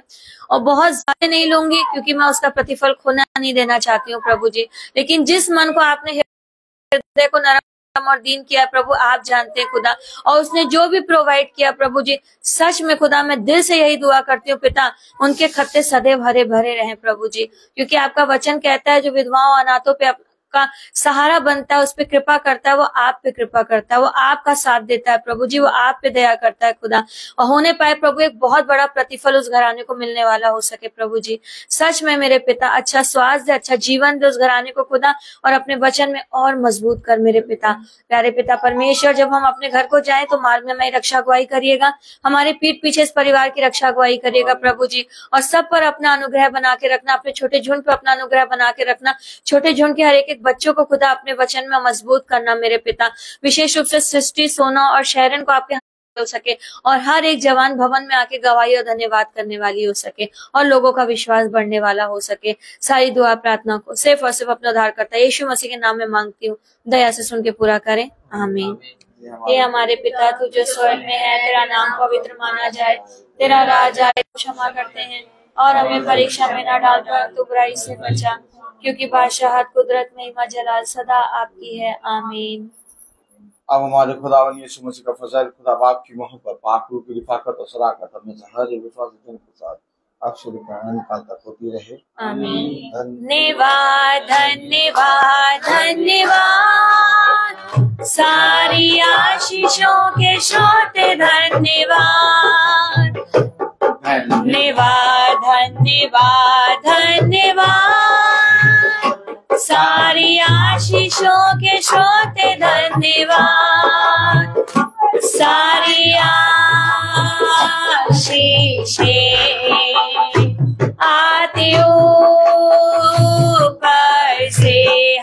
और बहुत ज्यादा नहीं लूंगी क्योंकि मैं उसका प्रतिफल खोना नहीं देना चाहती हूँ प्रभु जी। लेकिन जिस मन को आपने हृदय को नरम और दीन किया प्रभु, आप जानते हैं खुदा, और उसने जो भी प्रोवाइड किया प्रभु जी, सच में खुदा मैं दिल से यही दुआ करती हूँ पिता, उनके खत्ते सदैव हरे भरे रहें प्रभु जी। क्योंकि आपका वचन कहता है जो विधवाओं अनाथों पे का सहारा बनता है, उस पे कृपा करता है, वो आप पे कृपा करता है, वो आपका साथ देता है प्रभु जी, वो आप पे दया करता है खुदा। और होने पाए प्रभु एक बहुत बड़ा प्रतिफल उस घराने को मिलने वाला हो सके प्रभु जी। सच में मेरे पिता, अच्छा स्वास्थ्य, अच्छा जीवन दे उस घराने को खुदा, और अपने वचन में और मजबूत कर मेरे पिता। प्यारे पिता परमेश्वर, जब हम अपने घर को जाएं तो मार्ग में हमारी रक्षा अगुवाई करिएगा, हमारे पीठ पीछे इस परिवार की रक्षा अगुवाई करिएगा प्रभु जी, और सब पर अपना अनुग्रह बना के रखना, अपने छोटे झुंड पर अपना अनुग्रह बना के रखना, छोटे झुंड के हर एक बच्चों को खुदा अपने वचन में मजबूत करना मेरे पिता। विशेष रूप से सृष्टि, सोना और शहरन को आपके हो सके, और हर एक जवान भवन में आके गवाही और धन्यवाद करने वाली हो सके, और लोगों का विश्वास बढ़ने वाला हो सके। सारी दुआ प्रार्थना को सिर्फ और सिर्फ अपना उद्धार करता है यीशु मसीह के नाम में मांगती हूँ, दया से सुन के पूरा करें, आमीन। हे हमारे पिता, तू जो स्वर्ग में है, तेरा नाम पवित्र माना जाए, तेरा राज आए, क्षमा करते हैं और हमें परीक्षा में न डालकर तू बुराई से बचा, क्योंकि बादशाहत, कुदरत, महिमा, जलाल सदा आपकी है, आमीन। अब हमारे खुदावन यीशु मसीह का फजल, खुदा बाप की मोहब्बत, पाक रूह की रिफाकत और सराकत हमें हर एक विश्वासी जन के साथ अक्सर काल तक होती रहे, आमीन। धन्यवाद धन्यवाद धन्यवाद, सारी आशीषों के श्रोते धन्यवाद, धन्यवाद धन्यवाद धन्यवाद, सारी आशीषों के श्रोते धन्यवाद, सारी आशीषें आती ऊपर से,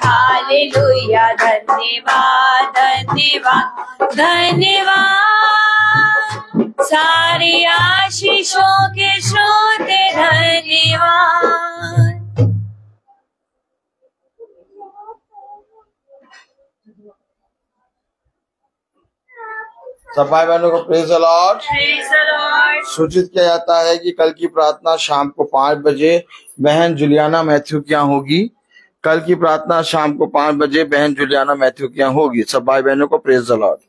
हालेलुया। धन्यवाद धन्यवाद धन्यवाद, सारी आशीषों के श्रोते धन्यवाद। सब भाई बहनों को प्रेज द लॉर्ड। सूचित किया जाता है कि कल की प्रार्थना शाम को 5 बजे बहन जुलियाना मैथ्यू के यहाँ होगी। कल की प्रार्थना शाम को 5 बजे बहन जुलियाना मैथ्यू के यहाँ होगी। सब भाई बहनों को प्रेज द लॉर्ड।